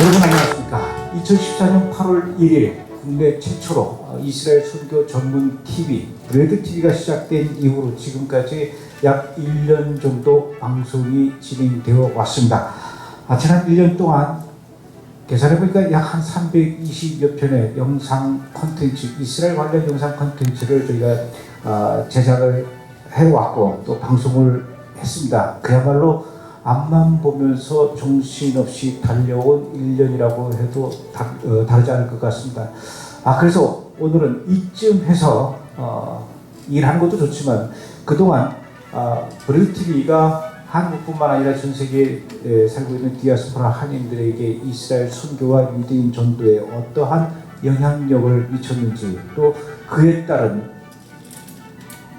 여러분 안녕하십니까. 2014년 8월 1일 국내 최초로 이스라엘 선교 전문 TV 브레드 TV가 시작된 이후로 지금까지 약 1년 정도 방송이 진행되어 왔습니다. 지난 1년 동안 계산해보니까 약 한 320여 편의 영상 콘텐츠, 이스라엘 관련 영상 콘텐츠를 저희가 제작을 해왔고 또 방송을 했습니다. 그야말로 앞만 보면서 정신없이 달려온 1년이라고 해도 다르지 않을 것 같습니다. 그래서 오늘은 이쯤 해서 일하는 것도 좋지만 그동안 브레드 TV가 한국뿐만 아니라 전 세계에 살고 있는 디아스포라 한인들에게 이스라엘 선교와 유대인 전도에 어떠한 영향력을 미쳤는지, 또 그에 따른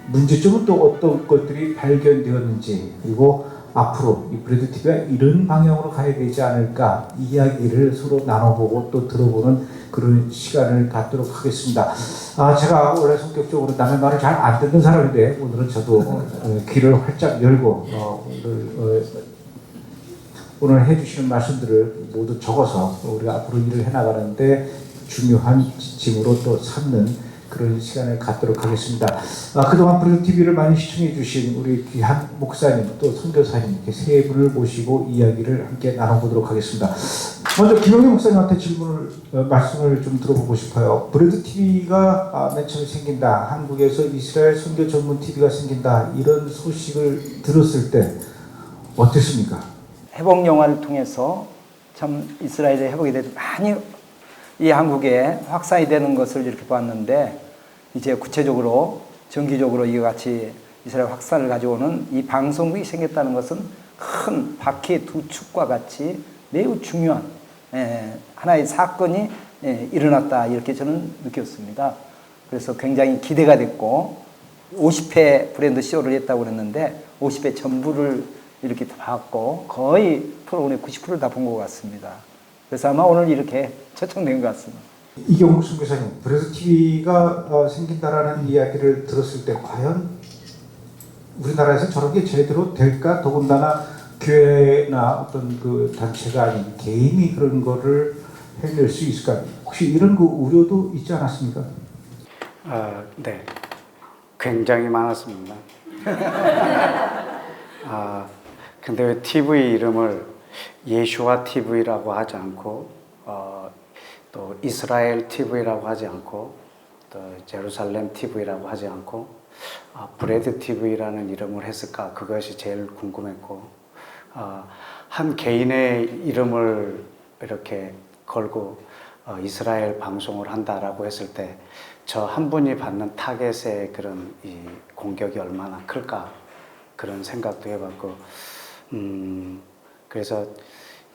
문제점은 또 어떤 것들이 발견되었는지, 그리고 앞으로 이 브레드 TV가 이런 방향으로 가야 되지 않을까 이야기를 서로 나눠보고 또 들어보는 그런 시간을 갖도록 하겠습니다. 제가 원래 성격적으로 남의 말을 잘 안 듣는 사람인데 오늘은 저도 귀를 활짝 열고 오늘 해주시는 말씀들을 모두 적어서 우리가 앞으로 일을 해나가는데 중요한 지침으로 또 삼는 그런 시간을 갖도록 하겠습니다. 그동안 브레드 TV를 많이 시청해 주신 우리 귀한 목사님 또 선교사님 이렇게 세 분을 모시고 이야기를 함께 나눠보도록 하겠습니다. 먼저 김영희 목사님한테 말씀을 좀 들어보고 싶어요. 브레드 TV가 맨 처음에 생긴다, 한국에서 이스라엘 선교 전문 TV가 생긴다, 이런 소식을 들었을 때 어땠습니까? 회복 영화를 통해서 참 이스라엘의 회복이 돼서 많이 이 한국에 확산이 되는 것을 이렇게 봤는데, 이제 구체적으로 정기적으로 이와 같이 이스라엘 확산을 가져오는 이 방송국이 생겼다는 것은 큰 바퀴 두 축과 같이 매우 중요한 하나의 사건이 일어났다, 이렇게 저는 느꼈습니다. 그래서 굉장히 기대가 됐고 50회 브랜드 쇼를 했다고 그랬는데 50회 전부를 이렇게 봤고 거의 프로그램의 90%를 다 본 것 같습니다. 그래서 아마 오늘 이렇게 초청된 것 같습니다. 이경욱 선교사님, 브레드 TV가 생긴다라는 이야기를 들었을 때 과연 우리나라에서 저런 게 제대로 될까? 더군다나 교회나 어떤 그 단체가 아닌 개인이 그런 거를 해낼 수 있을까? 혹시 이런 그 우려도 있지 않았습니까? 네, 굉장히 많았습니다. 근데 왜 TV 이름을 예슈아 TV라고 하지 않고 또 이스라엘 TV라고 하지 않고 또 제루살렘 TV라고 하지 않고 브레드 TV라는 이름을 했을까? 그것이 제일 궁금했고, 한 개인의 이름을 이렇게 걸고 이스라엘 방송을 한다라고 했을 때 저 한 분이 받는 타겟의 그런 이 공격이 얼마나 클까? 그런 생각도 해봤고, 그래서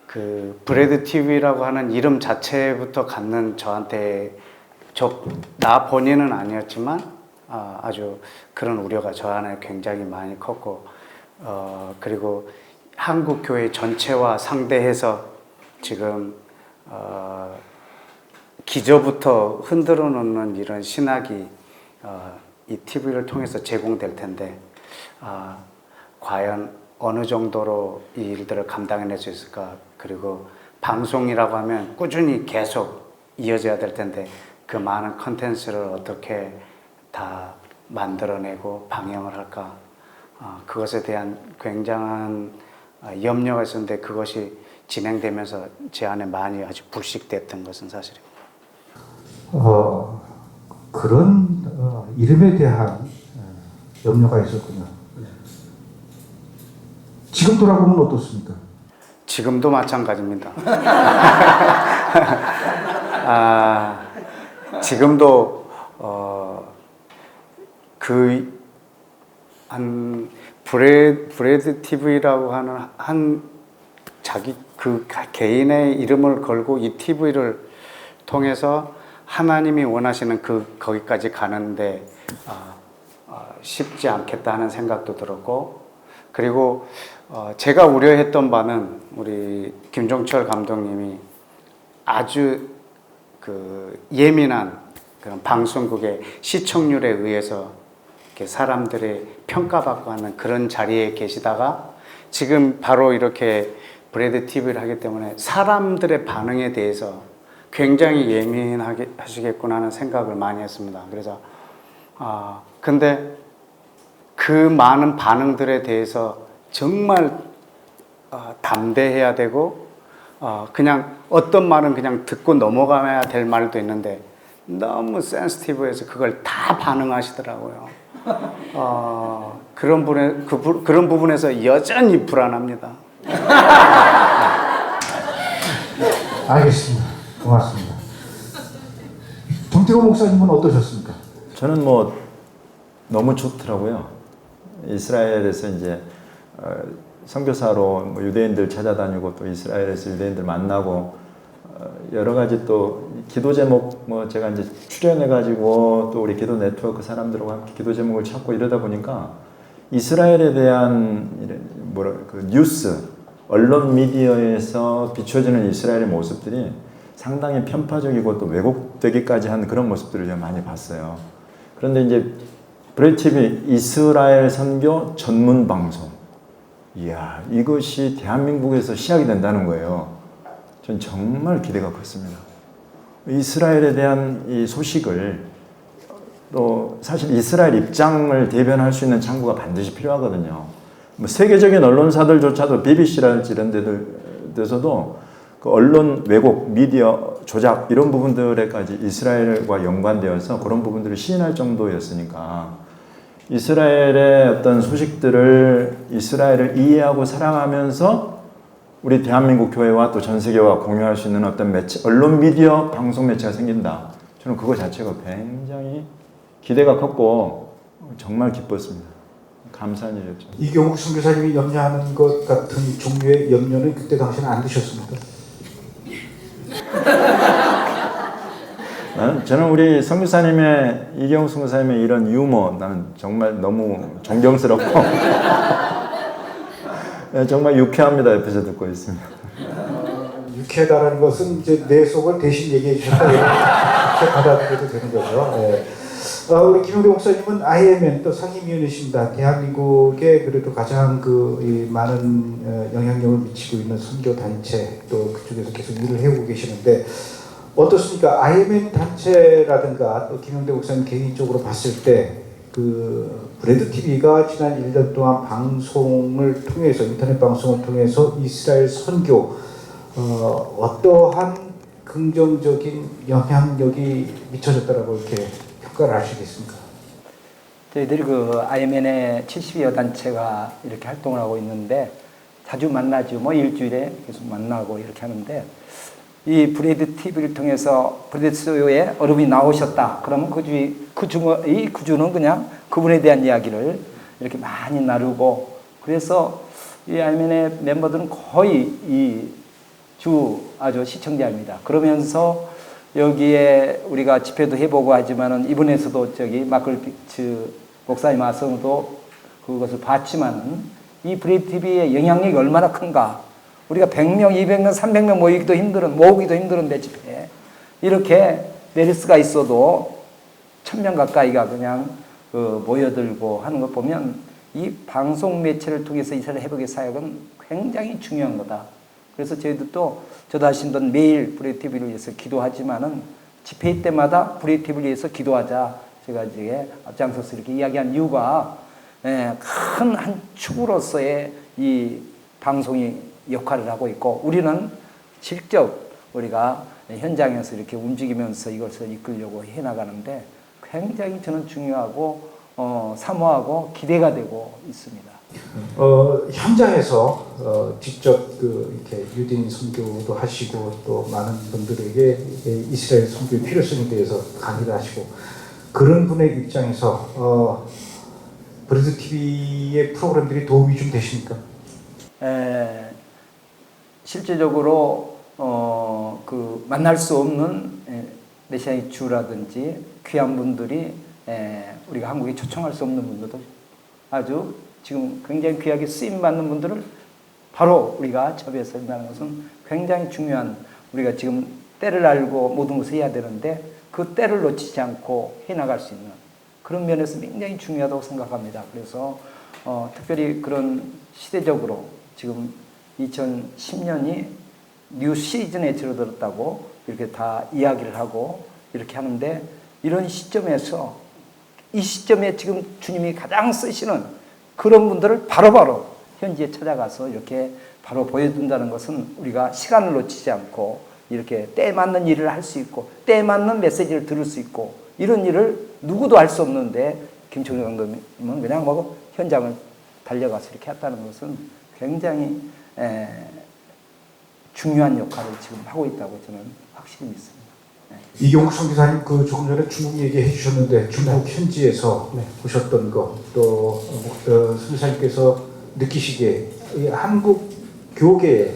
그 브레드 TV라고 하는 이름 자체부터 갖는 저한테 나 본인은 아니었지만 아주 그런 우려가 저 안에 굉장히 많이 컸고, 그리고 한국 교회 전체와 상대해서 지금 기저부터 흔들어 놓는 이런 신학이 이 TV를 통해서 제공될 텐데 과연 어느 정도로 이 일들을 감당해낼 수 있을까? 그리고 방송이라고 하면 꾸준히 계속 이어져야 될 텐데 그 많은 컨텐츠를 어떻게 다 만들어내고 방영을 할까? 그것에 대한 굉장한 염려가 있었는데 그것이 진행되면서 제 안에 많이 아주 불식됐던 것은 사실입니다. 그런 이름에 대한 염려가 있었군요. 지금 돌아보면 어떻습니까? 지금도 마찬가지입니다. 지금도 브레드 TV라고 하는 자기 그 개인의 이름을 걸고 이 TV를 통해서 하나님이 원하시는 거기까지 가는데 쉽지 않겠다 하는 생각도 들었고, 그리고 제가 우려했던 바는 우리 김종철 감독님이 아주 그 예민한 그런 방송국의 시청률에 의해서 이렇게 사람들의 평가받고 하는 그런 자리에 계시다가 지금 바로 이렇게 브레드 TV를 하기 때문에 사람들의 반응에 대해서 굉장히 예민하게 하시겠구나 하는 생각을 많이 했습니다. 그래서 근데 그 많은 반응들에 대해서 정말 담대해야 되고 그냥 어떤 말은 그냥 듣고 넘어가야 될 말도 있는데 너무 센시티브해서 그걸 다 반응하시더라고요. 그런 부분에서 여전히 불안합니다. 알겠습니다. 고맙습니다. 정태호 목사님은 어떠셨습니까? 저는 뭐 너무 좋더라고요. 이스라엘에서 이제 선교사로 뭐 유대인들 찾아다니고 또 이스라엘에서 유대인들 만나고 여러 가지 또 기도 제목 뭐 제가 이제 출연해 가지고 또 우리 기도 네트워크 사람들하고 함께 기도 제목을 찾고 이러다 보니까 이스라엘에 대한 그 뉴스 언론 미디어에서 비춰지는 이스라엘의 모습들이 상당히 편파적이고 또 왜곡되기까지 한 그런 모습들을 제가 많이 봤어요. 그런데 이제 브레이드 TV 이스라엘 선교 전문 방송, 이야, 이것이 대한민국에서 시작이 된다는 거예요. 전 정말 기대가 컸습니다. 이스라엘에 대한 이 소식을 또 사실 이스라엘 입장을 대변할 수 있는 창구가 반드시 필요하거든요. 뭐 세계적인 언론사들조차도 BBC랄지 이런 데서도 그 언론 왜곡, 미디어 조작 이런 부분들에까지 이스라엘과 연관되어서 그런 부분들을 시인할 정도였으니까 이스라엘의 어떤 소식들을 이스라엘을 이해하고 사랑하면서 우리 대한민국 교회와 또 전 세계와 공유할 수 있는 어떤 매체, 언론 미디어 방송 매체가 생긴다. 저는 그거 자체가 굉장히 기대가 컸고 정말 기뻤습니다. 감사한 일이었죠. 이경욱 선교사님이 염려하는 것 같은 종류의 염려는 그때 당시에는 안 드셨습니까? 저는 우리 선교사님의 이경욱 선교사님의 이런 유머 나는 정말 너무 존경스럽고 정말 유쾌합니다. 옆에서 듣고 있습니다. 유쾌하다는 것은 이제 내 속을 대신 얘기해 주셨다 이렇게 받아들여도 되는 거죠. 네. 우리 김용대 목사님은 IMN 또 상임위원이십니다. 대한민국에 그래도 가장 이 많은 영향력을 미치고 있는 선교 단체 또 그쪽에서 계속 일을 해오고 계시는데 어떻습니까? IMN 단체라든가 또 김용대 목사님 개인적으로 봤을 때 그 브레드 TV가 지난 1년 동안 방송을 통해서 인터넷 방송을 통해서 이스라엘 선교 어떠한 긍정적인 영향력이 미쳐졌다라고 이렇게 평가를 하시겠습니까? 저희들이 그 IMN의 70여 단체가 이렇게 활동을 하고 있는데 자주 만나죠. 뭐 일주일에 계속 만나고 이렇게 하는데 이 브레드 TV를 통해서 브레드 소요에 어른이 나오셨다. 그러면 그 주는 그냥 그분에 대한 이야기를 이렇게 많이 나누고 그래서 이 IMN의 멤버들은 거의 아주 시청자입니다. 그러면서 여기에 우리가 집회도 해보고 하지만은 이번에서도 마클 비츠 목사님 와서도 그것을 봤지만은 이 브레이드 TV의 영향력이 얼마나 큰가. 우리가 100명, 200명, 300명 모이기도 힘든데 집회에 이렇게 메리스가 있어도 1000명 가까이가 그냥 모여들고 하는 것 보면 이 방송 매체를 통해서 이스라엘 회복의 사역은 굉장히 중요한 거다. 그래서 저희도 저도 하신 분 매일 브레이드 TV를 위해서 기도하지만은 집회 때마다 브레이드 TV를 위해서 기도하자. 제가 이제 앞장서서 이렇게 이야기한 이유가 큰 한 축으로서의 이 방송이 역할을 하고 있고 우리는 직접 우리가 현장에서 이렇게 움직이면서 이것을 이끌려고 해나가는데 굉장히 저는 중요하고 사모하고 기대가 되고 있습니다. 현장에서 직접 이렇게 유대인 선교도 하시고 또 많은 분들에게 이스라엘 선교의 필요성에 대해서 강의를 하시고 그런 분의 입장에서 브레드 TV의 프로그램들이 도움이 좀 되십니까? 실제적으로 만날 수 없는 메시아의 주라든지 귀한 분들이 우리가 한국에 초청할 수 없는 분들도 아주 지금 굉장히 귀하게 쓰임받는 분들을 바로 우리가 접해서 한다는 것은 굉장히 중요한 우리가 지금 때를 알고 모든 것을 해야 되는데 그 때를 놓치지 않고 해나갈 수 있는 그런 면에서 굉장히 중요하다고 생각합니다. 그래서 특별히 그런 시대적으로 지금 2010년이 뉴 시즌에 들어들었다고 이렇게 다 이야기를 하고 이렇게 하는데, 이런 시점에서 이 시점에 지금 주님이 가장 쓰시는 그런 분들을 바로바로 현지에 찾아가서 이렇게 바로 보여준다는 것은, 우리가 시간을 놓치지 않고 이렇게 때 맞는 일을 할 수 있고 때 맞는 메시지를 들을 수 있고, 이런 일을 누구도 할 수 없는데 김총재 감독님은 그냥 뭐 현장을 달려가서 이렇게 했다는 것은 굉장히 중요한 역할을 지금 하고 있다고 저는 확실히 믿습니다. 이경국 선교사님 그 조금 전에 중국 얘기해 주셨는데 중국 현지에서 보셨던 거, 또 선교사님께서 느끼시기에 이 한국 교계에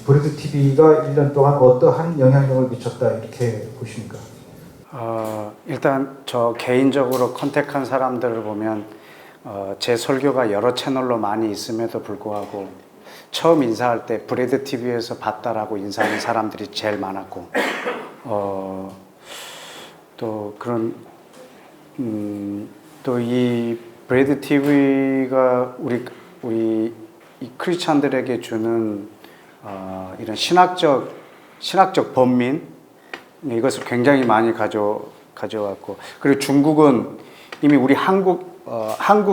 브레드 TV가 1년 동안 어떠한 영향력을 미쳤다 이렇게 보십니까? 일단 저 개인적으로 컨택한 사람들을 보면 제 설교가 여러 채널로 많이 있음에도 불구하고 처음 인사할 때 브레드 TV에서 봤다라고 인사하는 사람들이 제일 많았고, 또 그런 또 이 브레드 TV가 우리 이 크리스찬들에게 주는 이런 신학적 번민, 이것을 굉장히 많이 가져왔고, 그리고 중국은 이미 우리 한국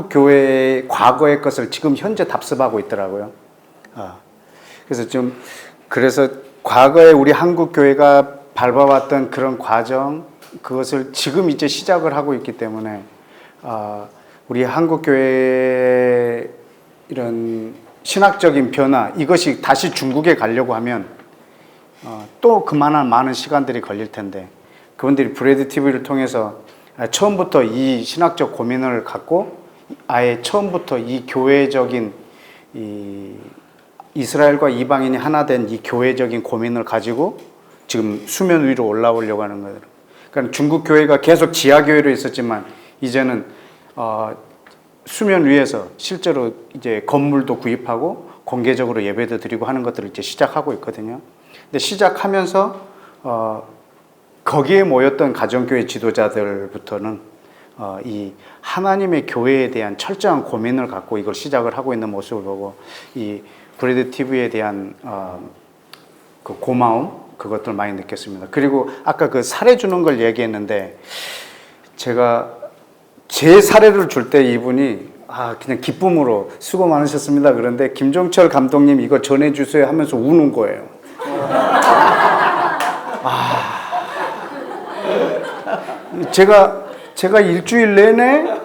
교회의 과거의 것을 지금 현재 답습하고 있더라고요. 그래서 과거에 우리 한국 교회가 밟아왔던 그런 과정, 그것을 지금 이제 시작을 하고 있기 때문에 우리 한국 교회의 이런 신학적인 변화, 이것이 다시 중국에 가려고 하면 또 그만한 많은 시간들이 걸릴 텐데, 그분들이 브레드 TV를 통해서 처음부터 이 신학적 고민을 갖고 아예 처음부터 이 교회적인 이 이스라엘과 이방인이 하나 된 이 교회적인 고민을 가지고 지금 수면 위로 올라오려고 하는 거예요. 그러니까 중국 교회가 계속 지하 교회로 있었지만 이제는 수면 위에서 실제로 이제 건물도 구입하고 공개적으로 예배도 드리고 하는 것들을 이제 시작하고 있거든요. 근데 시작하면서 거기에 모였던 가정교회 지도자들부터는 이 하나님의 교회에 대한 철저한 고민을 갖고 이걸 시작을 하고 있는 모습을 보고, 이 브레드 TV에 대한 그 고마움, 그것들 많이 느꼈습니다. 그리고 아까 그 사례 주는 걸 얘기했는데, 제가 제 사례를 줄 때 이분이 그냥 기쁨으로 수고 많으셨습니다. 그런데 김종철 감독님 이거 전해주세요 하면서 우는 거예요. 제가 일주일 내내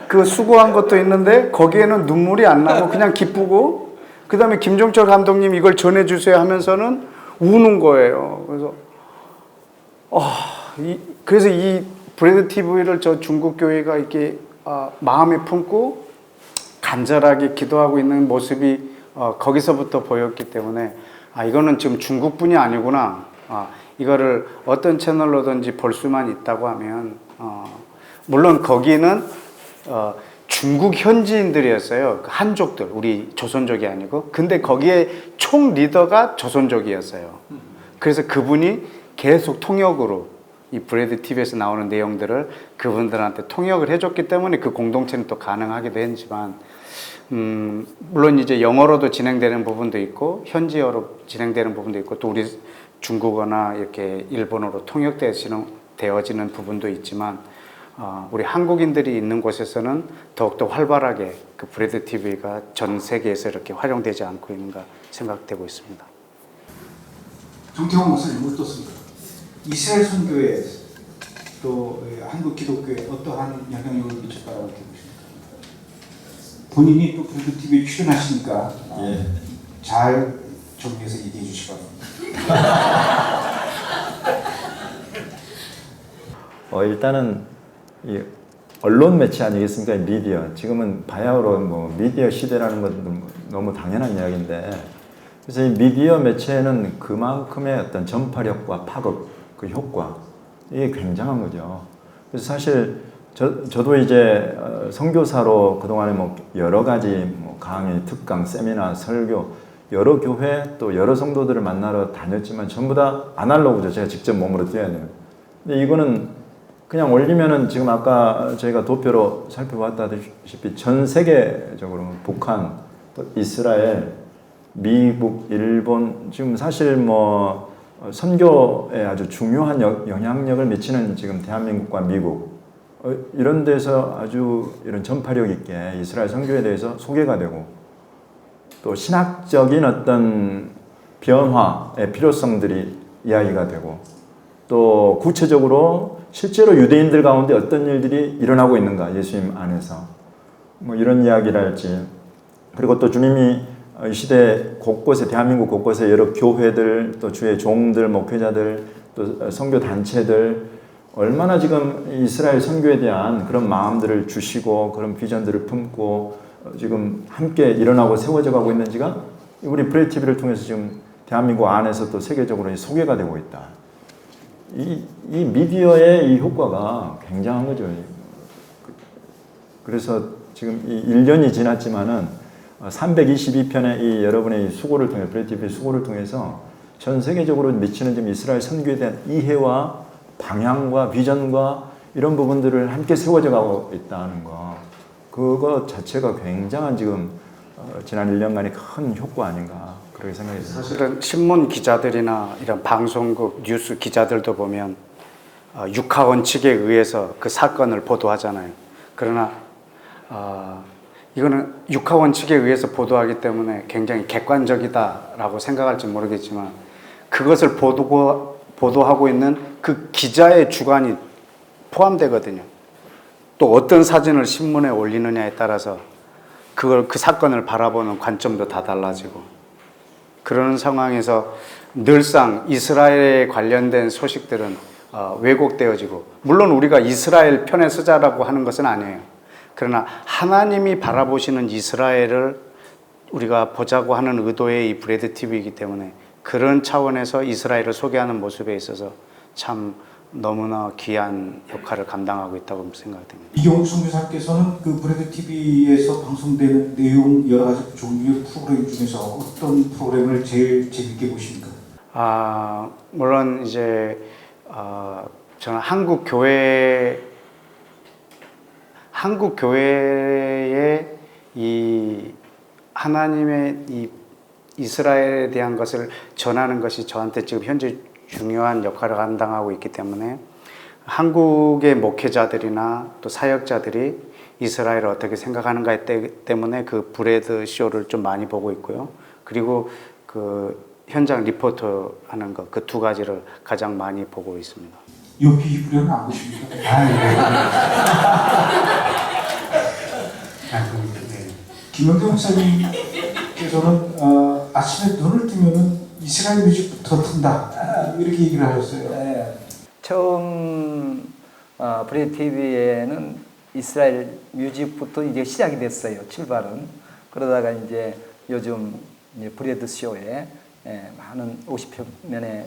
그 수고한 것도 있는데 거기에는 눈물이 안 나고 그냥 기쁘고, 그 다음에 김종철 감독님 이걸 전해주세요 하면서는 우는 거예요. 그래서 이 브레드 TV를 저 중국 교회가 이렇게 마음에 품고 간절하게 기도하고 있는 모습이 거기서부터 보였기 때문에 이거는 지금 중국뿐이 아니구나. 이거를 어떤 채널로든지 볼 수만 있다고 하면, 물론 거기는 중국 현지인들이었어요. 한족들, 우리 조선족이 아니고. 근데 거기에 총 리더가 조선족이었어요. 그래서 그분이 계속 통역으로 이 브레드 TV에서 나오는 내용들을 그분들한테 통역을 해줬기 때문에 그 공동체는 또 가능하기도 했지만, 물론 이제 영어로도 진행되는 부분도 있고 현지어로 진행되는 부분도 있고, 또 우리 중국어나 이렇게 일본어로 통역되어지는 부분도 있지만, 우리 한국인들이 있는 곳에서는 더욱더 활발하게 그 브레드 TV가 전 세계에서 이렇게 활용되지 않고 있는가 생각되고 있습니다. 정태홍 목사님 어떻습니까? 이스라엘 선교에 또 한국 기독교에 어떠한 영향력을 미쳤다고 이렇게 보십니까? 본인이 또 브레드 TV에 출연하시니까 잘 정리해서 얘기해 주시기 바랍니다. 일단은 이 언론 매체 아니겠습니까? 미디어. 지금은 바야흐로 뭐 미디어 시대라는 것도 너무 당연한 이야기인데, 그래서 이 미디어 매체는 그만큼의 어떤 전파력과 파급, 그 효과, 이게 굉장한 거죠. 그래서 사실 저도 이제 선교사로 그동안에 뭐 여러 가지 뭐 강의, 특강, 세미나, 설교, 여러 교회 또 여러 성도들을 만나러 다녔지만 전부 다 아날로그죠. 제가 직접 몸으로 뛰어야 돼요. 근데 이거는 그냥 올리면은 지금 아까 저희가 도표로 살펴봤다시피 전 세계적으로 북한, 또 이스라엘, 미국, 일본 지금 사실 뭐 선교에 아주 중요한 영향력을 미치는 지금 대한민국과 미국 이런 데서 아주 이런 전파력 있게 이스라엘 선교에 대해서 소개가 되고 또 신학적인 어떤 변화의 필요성들이 이야기가 되고 또 구체적으로 실제로 유대인들 가운데 어떤 일들이 일어나고 있는가 예수님 안에서 뭐 이런 이야기를 할지 그리고 또 주님이 이 시대 곳곳에 대한민국 곳곳에 여러 교회들 또 주의 종들 목회자들 또 선교 단체들 얼마나 지금 이스라엘 선교에 대한 그런 마음들을 주시고 그런 비전들을 품고 지금 함께 일어나고 세워져 가고 있는지가 우리 브레이드 TV를 통해서 지금 대한민국 안에서 또 세계적으로 소개가 되고 있다. 이 미디어의 이 효과가 굉장한 거죠. 그래서 지금 이 1년이 지났지만은 322편의 이 여러분의 수고를 통해 브레이드 TV 수고를 통해서 전 세계적으로 미치는 지금 이스라엘 선교에 대한 이해와 방향과 비전과 이런 부분들을 함께 세워져 가고 있다는 거 그거 자체가 굉장한 지금 지난 1년간의 큰 효과 아닌가 그렇게 생각이 듭니다. 사실은 신문 기자들이나 이런 방송국 뉴스 기자들도 보면 육하원칙에 의해서 그 사건을 보도하잖아요. 그러나 이거는 육하원칙에 의해서 보도하기 때문에 굉장히 객관적이다라고 생각할지 모르겠지만 그것을 보도하고 있는 그 기자의 주관이 포함되거든요. 또 어떤 사진을 신문에 올리느냐에 따라서 그 사건을 바라보는 관점도 다 달라지고 그런 상황에서 늘상 이스라엘에 관련된 소식들은 왜곡되어지고 물론 우리가 이스라엘 편에 서자라고 하는 것은 아니에요. 그러나 하나님이 바라보시는 이스라엘을 우리가 보자고 하는 의도의 이 브레이드 TV이기 때문에 그런 차원에서 이스라엘을 소개하는 모습에 있어서 참 너무나 귀한 역할을 감당하고 있다고 생각됩니다. 이경욱 선교사께서는 그 브레이드 TV에서 방송되는 내용 여러 가지 종류의 프로그램 중에서 어떤 프로그램을 제일 재밌게 보십니까? 물론 이제 저는 한국 교회의 이 하나님의 이 이스라엘에 대한 것을 전하는 것이 저한테 지금 현재 중요한 역할을 감당하고 있기 때문에 한국의 목회자들이나 또 사역자들이 이스라엘을 어떻게 생각하는가 때문에 그 브레드 쇼를 좀 많이 보고 있고요. 그리고 그 현장 리포터 하는 것 그 두 가지를 가장 많이 보고 있습니다. 요피 히브리어는 안 보십니까? 김영경 목사님께서는 아침에 눈을 뜨면은 이스라엘 뮤직부터 튼다 이렇게 얘기를 하셨어요. 네. 처음 브레이드 TV에는 이스라엘 뮤직부터 이제 시작이 됐어요. 출발은. 그러다가 이제 요즘 이제 브레이드 쇼에 많은 50분의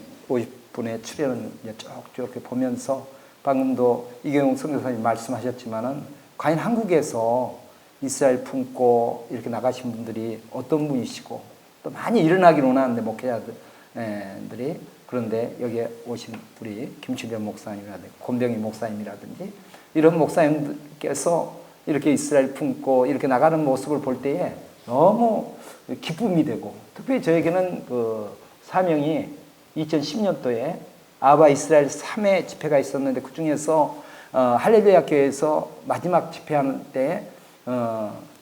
출연을 쭉 이렇게 보면서 방금도 이경욱 선교사님 말씀하셨지만은 과연 한국에서 이스라엘 품고 이렇게 나가신 분들이 어떤 분이시고 또 많이 일어나기를 원하는데 목회자들이 그런데 여기에 오신 우리 김치변 목사님이라든지 곤병희 목사님이라든지 이런 목사님께서 이렇게 이스라엘 품고 이렇게 나가는 모습을 볼 때에 너무 기쁨이 되고 특별히 저에게는 그 사명이 2010년도에 아바 이스라엘 3회 집회가 있었는데 그 중에서 할렐루야 교회에서 마지막 집회하는 때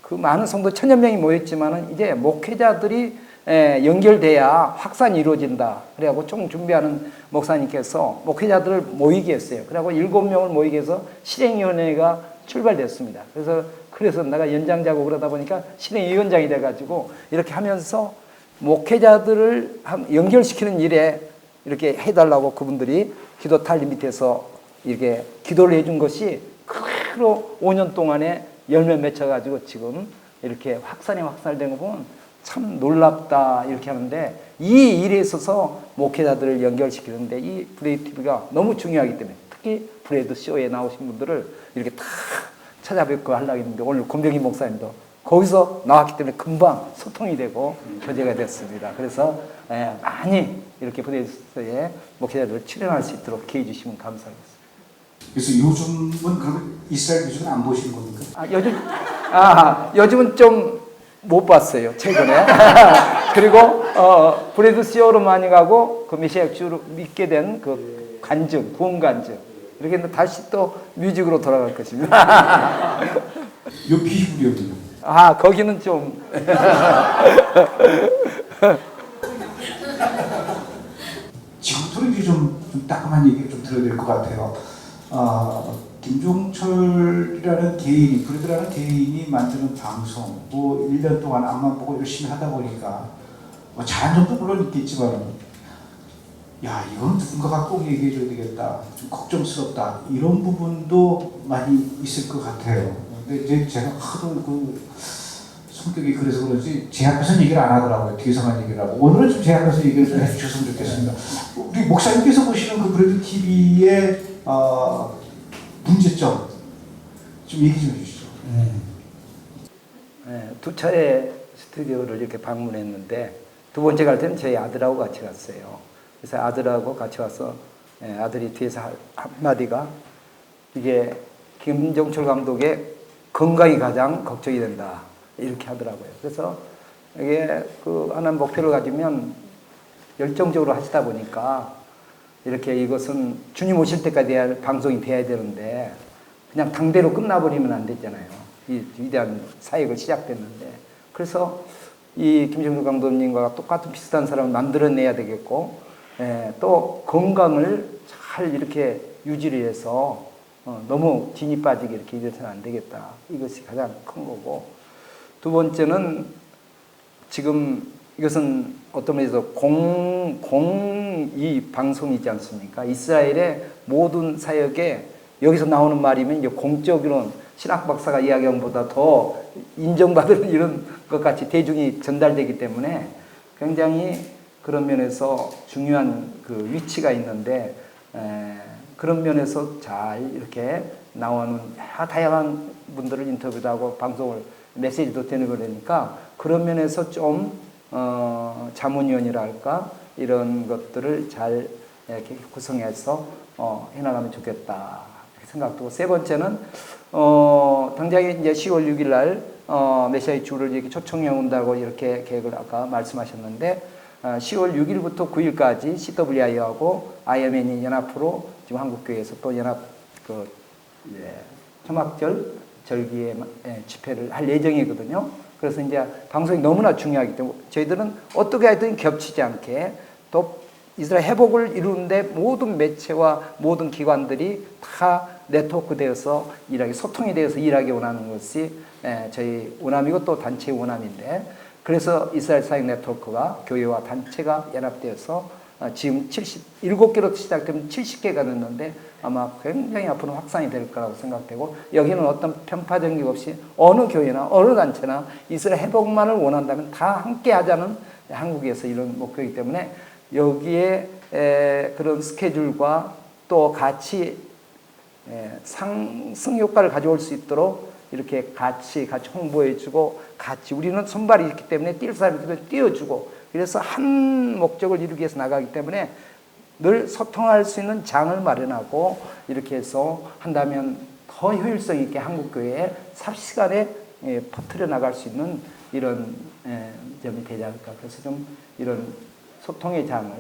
그 많은 성도 1000여 명이 모였지만은 이제 목회자들이 연결돼야 확산이 이루어진다. 그래갖고 총 준비하는 목사님께서 목회자들을 모이게 했어요. 그래갖고 7명을 모이게 해서 실행위원회가 출발됐습니다. 그래서 내가 연장자고 그러다 보니까 실행위원장이 돼가지고 이렇게 하면서 목회자들을 연결시키는 일에 이렇게 해달라고 그분들이 기도 탈리 밑에서 이렇게 기도를 해준 것이 그대로 5년 동안에 열매 맺혀가지고 지금 이렇게 확산된 거 보면 참 놀랍다 이렇게 하는데 이 일에 있어서 목회자들을 연결시키는데 이 브레이드 TV가 너무 중요하기 때문에 특히 브레이드 쇼에 나오신 분들을 이렇게 다 찾아뵙고 하려고 했는데 오늘 곤병희 목사님도 거기서 나왔기 때문에 금방 소통이 되고 교제가 됐습니다. 그래서 많이 이렇게 브레이드 쇼에 목회자들을 출연할 수 있도록 기회 주시면 감사하겠습니다. 그래서 요즘은 그러면 이스라엘 뮤직은 안 보시는 겁니까? 요즘은 좀 못 봤어요 최근에. 그리고 브래드 시오르마닉하고 그 메시아 주로 믿게 된 그 간증, 구원 간증 이렇게 해서 다시 또 뮤직으로 돌아갈 것입니다. 요 비브리오는요. 아 거기는 좀 지금부터는 이제 좀 따끔한 얘기를 좀 들어야 될 것 같아요. 김종철이라는 개인이, 브래드라는 개인이 만드는 방송, 뭐 1년 동안 앞만 보고 열심히 하다 보니까 뭐 잘한 점도 물론 있겠지만, 야 이건 누군가가 꼭 얘기해줘야 되겠다, 좀 걱정스럽다 이런 부분도 많이 있을 것 같아요. 근데 이제 제가 하도 그 성격이 그래서 그런지 제 앞에서는 얘기를 안 하더라고요. 뒤에서만 얘기를 하고. 오늘은 좀 제 앞에서 얘기를 좀 해주셨으면 좋겠습니다. 우리 목사님께서 보시는 그 브래드 TV의 문제점 좀 얘기 좀 해주시죠. 네, 두 차례 스튜디오를 이렇게 방문했는데 두 번째 갈 때는 저희 아들하고 같이 갔어요. 그래서 아들하고 같이 와서 아들이 뒤에서 한마디가 이게 김종철 감독의 건강이 가장 걱정이 된다 이렇게 하더라고요. 그래서 이게 그 하나의 목표를 가지면 열정적으로 하시다 보니까 이렇게 이것은 주님 오실 때까지 할 방송이 돼야 되는데 그냥 당대로 끝나버리면 안 되잖아요. 이 위대한 사역을 시작됐는데. 그래서 이 김종철 감독님과 똑같은 비슷한 사람을 만들어내야 되겠고, 또 건강을 잘 이렇게 유지를 해서 너무 진이 빠지게 이렇게 이래서는 안 되겠다. 이것이 가장 큰 거고. 두 번째는 지금 이것은 어떤 면에서 이 방송이지 않습니까? 이스라엘의 모든 사역에 여기서 나오는 말이면 이제 공적으로는 신학 박사가 이야기한 것보다 더 인정받는 이런 것 같이 대중이 전달되기 때문에 굉장히 그런 면에서 중요한 그 위치가 있는데 그런 면에서 잘 이렇게 나오는 다양한 분들을 인터뷰도 하고 방송을 메시지도 되는 거니까 그런 면에서 좀 자문위원이랄까 이런 것들을 잘 이렇게 구성해서 해나가면 좋겠다 생각도. 세 번째는 당장에 이제 10월 6일 날 메시아의 주를 이렇게 초청해 온다고 이렇게 계획을 아까 말씀하셨는데 10월 6일부터 9일까지 CWI하고 IMN이 연합으로 지금 한국교회에서 또 연합 초막절 절기에 집회를 할 예정이거든요. 그래서 이제 방송이 너무나 중요하기 때문에 저희들은 어떻게 하든 겹치지 않게 또 이스라엘 회복을 이루는데 모든 매체와 모든 기관들이 다 네트워크되어서 일하기, 소통이 되어서 일하기 원하는 것이 저희 원함이고 또 단체의 원함인데 그래서 이스라엘 사역 네트워크가 교회와 단체가 연합되어서 지금 77개로 시작되면 70개가 됐는데 아마 굉장히 앞으로 확산이 될 거라고 생각되고 여기는 어떤 편파적인 게 없이 어느 교회나 어느 단체나 이스라엘 회복만을 원한다면 다 함께 하자는 한국에서 이런 목표이기 때문에 여기에 그런 스케줄과 또 같이 상승 효과를 가져올 수 있도록 이렇게 같이 홍보해주고 같이 우리는 손발이 있기 때문에 뛸 사람들은 띄워주고 그래서 한 목적을 이루기 위해서 나가기 때문에 늘 소통할 수 있는 장을 마련하고 이렇게 해서 한다면 더 효율성 있게 한국교회에 삽시간에 퍼뜨려 나갈 수 있는 이런 점이 되지 않을까. 그래서 좀 이런 소통의 장을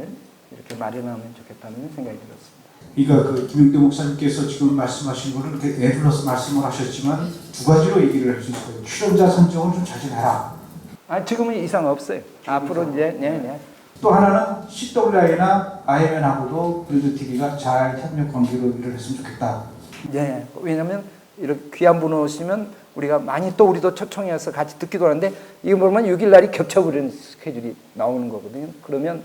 이렇게 마련하면 좋겠다는 생각이 들었습니다. 그러니까 그 김용대 목사님께서 지금 말씀하신 거는 이렇게 애둘러서 말씀을 하셨지만 두 가지로 얘기를 할 수 있어요. 출연자 선정을 좀 자제해라. 지금은 이상 없어요. 앞으로 이제 또 하나는 CWI나 IMN하고도 브래드 TV가 잘 협력 관계로 일을 했으면 좋겠다. 네, 왜냐하면 이렇게 귀한 분 오시면 우리가 많이 또 우리도 초청해서 같이 듣기도 하는데 이거 보면 6일 날이 겹쳐버리는 스케줄이 나오는 거거든요. 그러면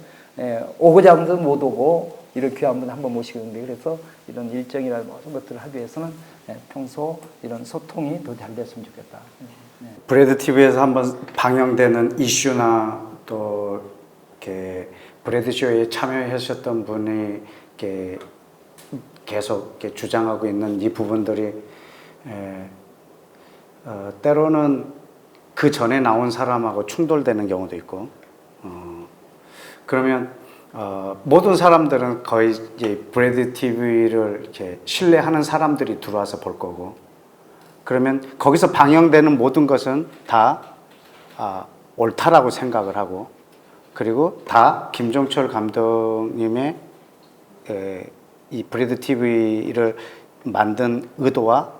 오고자 하는 데도 못 오고 이런 귀한 분 한번 모시는데 그래서 이런 일정이나 모든 것들을 하기 위해서는 평소 이런 소통이 더 잘 됐으면 좋겠다. 브래드 TV에서 한번 방영되는 이슈나 또 이렇게 브래드 쇼에 참여하셨던 분이 이렇게 계속 이렇게 주장하고 있는 이 부분들이 때로는 그 전에 나온 사람하고 충돌되는 경우도 있고 그러면 모든 사람들은 거의 이제 브래드 TV를 이렇게 신뢰하는 사람들이 들어와서 볼 거고 그러면 거기서 방영되는 모든 것은 다 옳다라고 생각을 하고, 그리고 다 김종철 감독님의 이 브레드 TV를 만든 의도와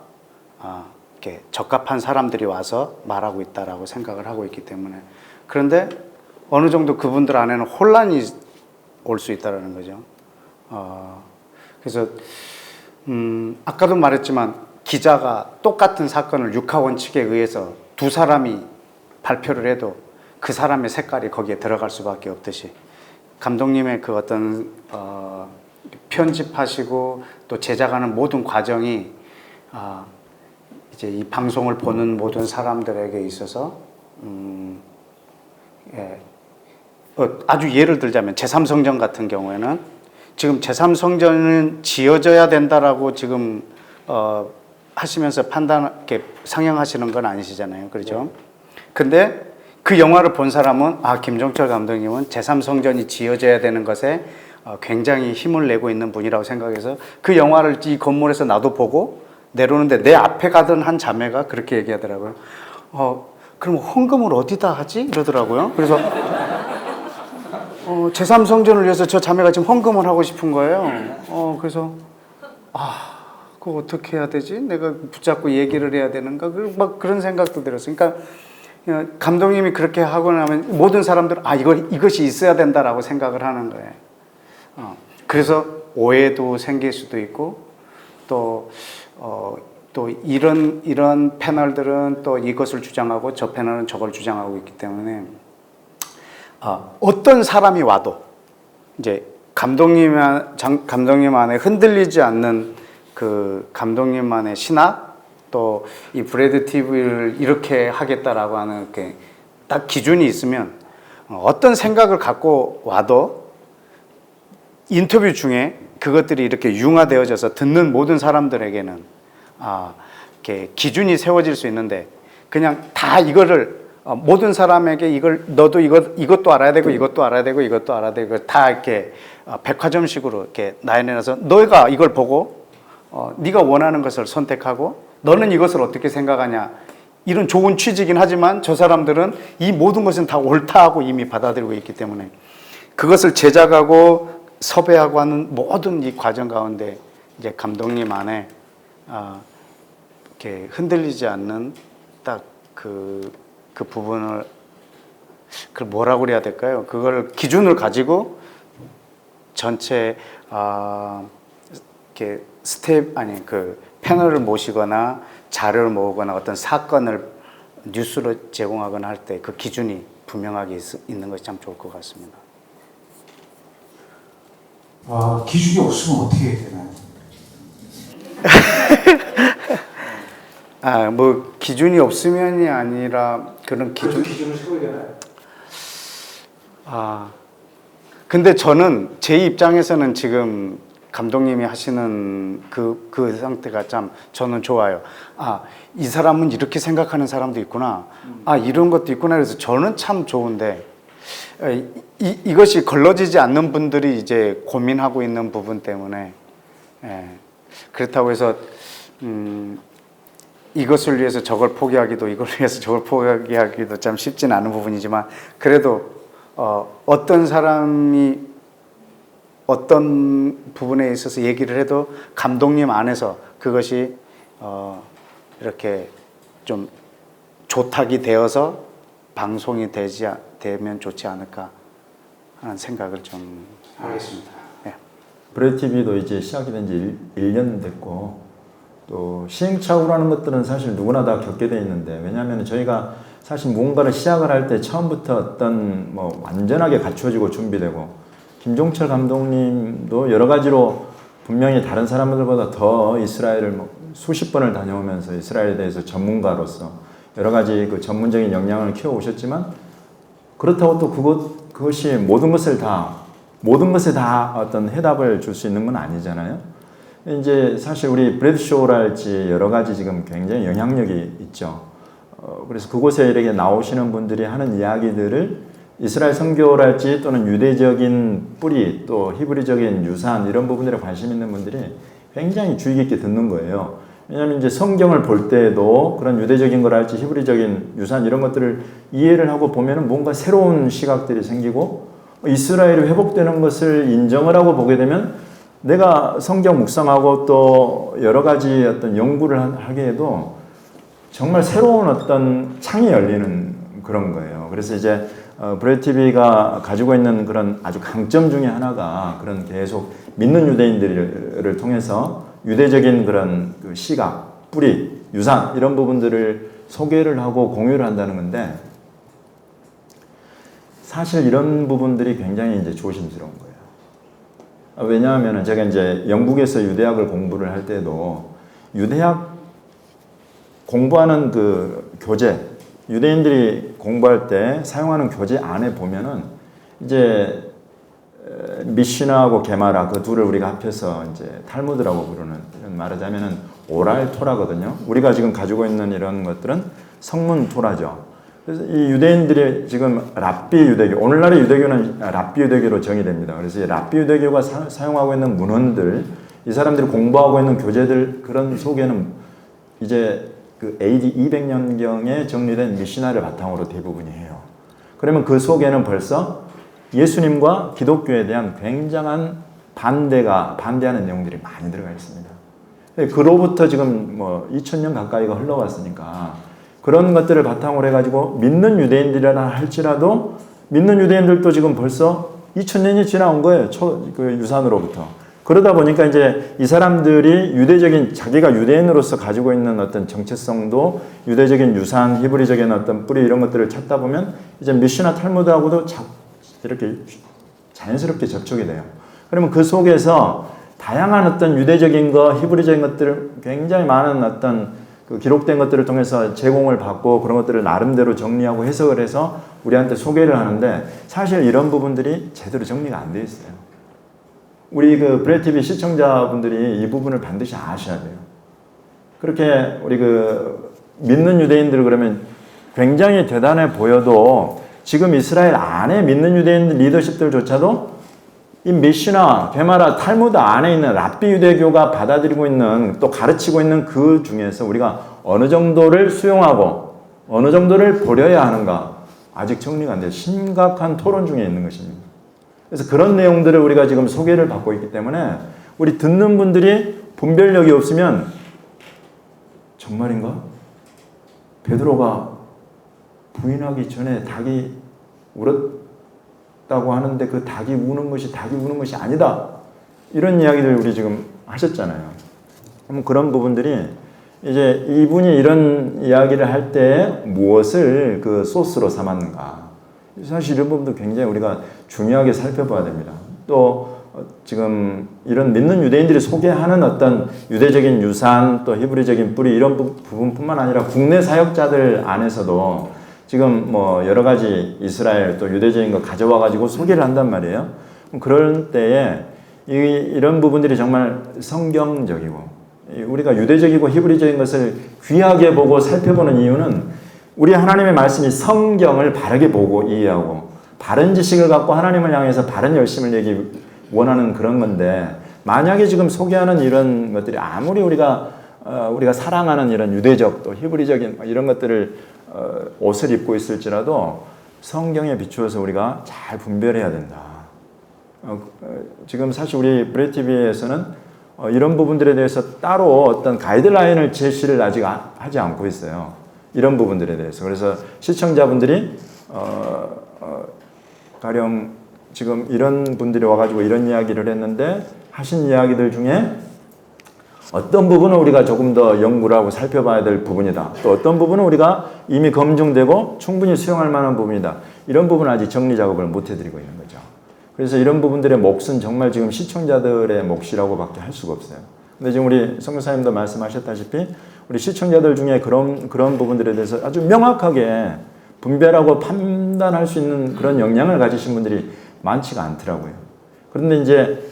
이렇게 적합한 사람들이 와서 말하고 있다라고 생각을 하고 있기 때문에, 그런데 어느 정도 그분들 안에는 혼란이 올 수 있다라는 거죠. 그래서 아까도 말했지만 기자가 똑같은 사건을 육하원칙에 의해서 두 사람이 발표를 해도 그 사람의 색깔이 거기에 들어갈 수밖에 없듯이, 감독님의 그 어떤 편집하시고 또 제작하는 모든 과정이 이제 이 방송을 보는 모든 사람들에게 있어서 아주 예를 들자면 제3성전 같은 경우에는 지금 제3성전은 지어져야 된다라고 지금 하시면서 이렇게 상영하시는 건 아니시잖아요, 그렇죠? 근데 그 영화를 본 사람은 김종철 감독님은 제3성전이 지어져야 되는 것에 굉장히 힘을 내고 있는 분이라고 생각해서 그 영화를 이 건물에서 나도 보고 내려오는데 내 앞에 가던 한 자매가 그렇게 얘기하더라고요. 그럼 헌금을 어디다 하지? 이러더라고요. 그래서 제3성전을 위해서 저 자매가 지금 헌금을 하고 싶은 거예요. 그래서 그거 어떻게 해야 되지? 내가 붙잡고 얘기를 해야 되는가? 막 그런 생각도 들었어요. 그러니까 감독님이 그렇게 하고 나면 모든 사람들은 이것이 있어야 된다라고 생각을 하는 거예요. 그래서 오해도 생길 수도 있고, 또 이런 패널들은 또 이것을 주장하고 저 패널은 저걸 주장하고 있기 때문에 어떤 사람이 와도 이제 감독님 안에 흔들리지 않는 그 감독님만의 신학, 또 이 브레드 TV를 이렇게 하겠다라고 하는 이렇게 딱 기준이 있으면 어떤 생각을 갖고 와도 인터뷰 중에 그것들이 이렇게 융화되어져서 듣는 모든 사람들에게는 이렇게 기준이 세워질 수 있는데, 그냥 다 이거를 모든 사람에게 너도 이것도 알아야 되고 이것도 알아야 되고 이것도 알아야 되고 다 이렇게 백화점식으로 이렇게 나열해놔서 너희가 이걸 보고 네가 원하는 것을 선택하고 너는 이것을 어떻게 생각하냐, 이런 좋은 취지긴 하지만 저 사람들은 이 모든 것은 다 옳다 하고 이미 받아들이고 있기 때문에 그것을 제작하고 섭외하고 하는 모든 이 과정 가운데 이제 감독님 안에 이렇게 흔들리지 않는 딱 그 부분을 그 뭐라고 그래야 될까요? 그걸 기준을 가지고 전체 이렇게 그 패널을 모시거나 자료를 모으거나 어떤 사건을 뉴스로 제공하거나 할 때 그 기준이 분명하게 있는 것이 참 좋을 것 같습니다. 기준이 없으면 어떻게 해야 되나요? 뭐 기준이 없으면이 아니라 그런 기준을 세워야 되나요? 근데 저는 제 입장에서는 지금 감독님이 하시는 그 상태가 참 저는 좋아요. 이 사람은 이렇게 생각하는 사람도 있구나. 이런 것도 있구나. 그래서 저는 참 좋은데 이것이 걸러지지 않는 분들이 이제 고민하고 있는 부분 때문에 그렇다고 해서 이것을 위해서 저걸 포기하기도 이걸 위해서 저걸 포기하기도 참 쉽진 않은 부분이지만, 그래도 어떤 사람이 어떤 부분에 있어서 얘기를 해도 감독님 안에서 그것이 이렇게 좀 조탁이 되어서 방송이 되면 좋지 않을까 하는 생각을 좀 하겠습니다. 브레드 TV도 이제 시작이 된 지 1년 됐고, 또 시행착오라는 것들은 사실 누구나 다 겪게 돼 있는데, 왜냐하면 저희가 사실 무언가를 시작을 할 때 처음부터 어떤 완전하게 갖추어지고 준비되고, 김종철 감독님도 여러 가지로 분명히 다른 사람들보다 더 이스라엘을 수십 번을 다녀오면서 이스라엘에 대해서 전문가로서 여러 가지 그 전문적인 역량을 키워오셨지만, 그렇다고 또 그것이 모든 것에 다 어떤 해답을 줄 수 있는 건 아니잖아요. 이제 사실 우리 브레드 쇼랄지 여러 가지 지금 굉장히 영향력이 있죠. 그래서 그곳에 이렇게 나오시는 분들이 하는 이야기들을 이스라엘 선교랄지 또는 유대적인 뿌리, 또 히브리적인 유산, 이런 부분들에 관심 있는 분들이 굉장히 주의 깊게 듣는 거예요. 왜냐하면 이제 성경을 볼 때에도 그런 유대적인 걸 할지 히브리적인 유산 이런 것들을 이해를 하고 보면은 뭔가 새로운 시각들이 생기고 이스라엘이 회복되는 것을 인정을 하고 보게 되면 내가 성경 묵상하고 또 여러 가지 어떤 연구를 하게 해도 정말 새로운 어떤 창이 열리는 그런 거예요. 그래서 이제 브레이티비가 가지고 있는 그런 아주 강점 중에 하나가 그런 계속 믿는 유대인들을 통해서 유대적인 그런 그 시각, 뿌리, 유산 이런 부분들을 소개를 하고 공유를 한다는 건데 사실 이런 부분들이 굉장히 이제 조심스러운 거예요. 왜냐하면 제가 이제 영국에서 유대학을 공부를 할 때도 유대학 공부하는 그 교재, 유대인들이 공부할 때 사용하는 교재 안에 보면은 이제 미시나하고 게마라 그 둘을 우리가 합해서 이제 탈무드라고 부르는 말하자면은 오랄 토라거든요. 우리가 지금 가지고 있는 이런 것들은 성문 토라죠. 그래서 이 유대인들이 지금 랍비 유대교, 오늘날의 유대교는 랍비 유대교로 정의됩니다. 그래서 이 랍비 유대교가 사용하고 있는 문헌들, 이 사람들이 공부하고 있는 교재들 그런 속에는 이제 그 AD 200년경에 정리된 미시나를 바탕으로 대부분이 해요. 그러면 그 속에는 벌써 예수님과 기독교에 대한 굉장한 반대하는 내용들이 많이 들어가 있습니다. 그로부터 지금 뭐 2000년 가까이가 흘러왔으니까 그런 것들을 바탕으로 해가지고 믿는 유대인들이라 할지라도 믿는 유대인들도 지금 벌써 2000년이 지나온 거예요. 그 유산으로부터. 그러다 보니까 이제 이 사람들이 유대적인 자기가 유대인으로서 가지고 있는 어떤 정체성도 유대적인 유산, 히브리적인 어떤 뿌리 이런 것들을 찾다 보면 이제 미시나 탈무드하고도 이렇게 자연스럽게 접촉이 돼요. 그러면 그 속에서 다양한 어떤 유대적인 것, 히브리적인 것들을 굉장히 많은 어떤 그 기록된 것들을 통해서 제공을 받고 그런 것들을 나름대로 정리하고 해석을 해서 우리한테 소개를 하는데 사실 이런 부분들이 제대로 정리가 안 돼 있어요. 우리 그 브레이티비 시청자분들이 이 부분을 반드시 아셔야 돼요. 그렇게 우리 그 믿는 유대인들 그러면 굉장히 대단해 보여도 지금 이스라엘 안에 믿는 유대인 리더십들조차도 이 미시나, 게마라, 탈무드 안에 있는 랍비 유대교가 받아들이고 있는 또 가르치고 있는 그 중에서 우리가 어느 정도를 수용하고 어느 정도를 버려야 하는가 아직 정리가 안 돼요. 심각한 토론 중에 있는 것입니다. 그래서 그런 내용들을 우리가 지금 소개를 받고 있기 때문에 우리 듣는 분들이 분별력이 없으면 정말인가? 베드로가 부인하기 전에 닭이 울었다고 하는데 그 닭이 우는 것이 아니다. 이런 이야기들 우리 지금 하셨잖아요. 그럼 그런 부분들이 이제 이분이 이런 이야기를 할 때 무엇을 그 소스로 삼았는가. 사실 이런 부분도 굉장히 우리가 중요하게 살펴봐야 됩니다. 또 지금 이런 믿는 유대인들이 소개하는 어떤 유대적인 유산 또 히브리적인 뿌리 이런 부분뿐만 아니라 국내 사역자들 안에서도 지금 뭐 여러 가지 이스라엘 또 유대적인 거 가져와 가지고 소개를 한단 말이에요. 그럴 때에 이런 부분들이 정말 성경적이고 우리가 유대적이고 히브리적인 것을 귀하게 보고 살펴보는 이유는 우리 하나님의 말씀이 성경을 바르게 보고 이해하고 바른 지식을 갖고 하나님을 향해서 바른 열심을 내기 원하는 그런 건데 만약에 지금 소개하는 이런 것들이 아무리 우리가 사랑하는 이런 유대적 또 히브리적인 이런 것들을 옷을 입고 있을지라도 성경에 비추어서 우리가 잘 분별해야 된다. 지금 사실 우리 브레이티비에서는 이런 부분들에 대해서 따로 어떤 가이드라인을 제시를 아직 하지 않고 있어요. 이런 부분들에 대해서. 그래서 시청자분들이 가령 지금 이런 분들이 와가지고 이런 이야기를 했는데 하신 이야기들 중에 어떤 부분은 우리가 조금 더 연구를 하고 살펴봐야 될 부분이다. 또 어떤 부분은 우리가 이미 검증되고 충분히 수용할 만한 부분이다. 이런 부분은 아직 정리 작업을 못 해드리고 있는 거죠. 그래서 이런 부분들의 몫은 정말 지금 시청자들의 몫이라고 밖에 할 수가 없어요. 근데 지금 우리 선교사님도 말씀하셨다시피 우리 시청자들 중에 그런 부분들에 대해서 아주 명확하게 분별하고 판단할 수 있는 그런 역량을 가지신 분들이 많지가 않더라고요. 그런데 이제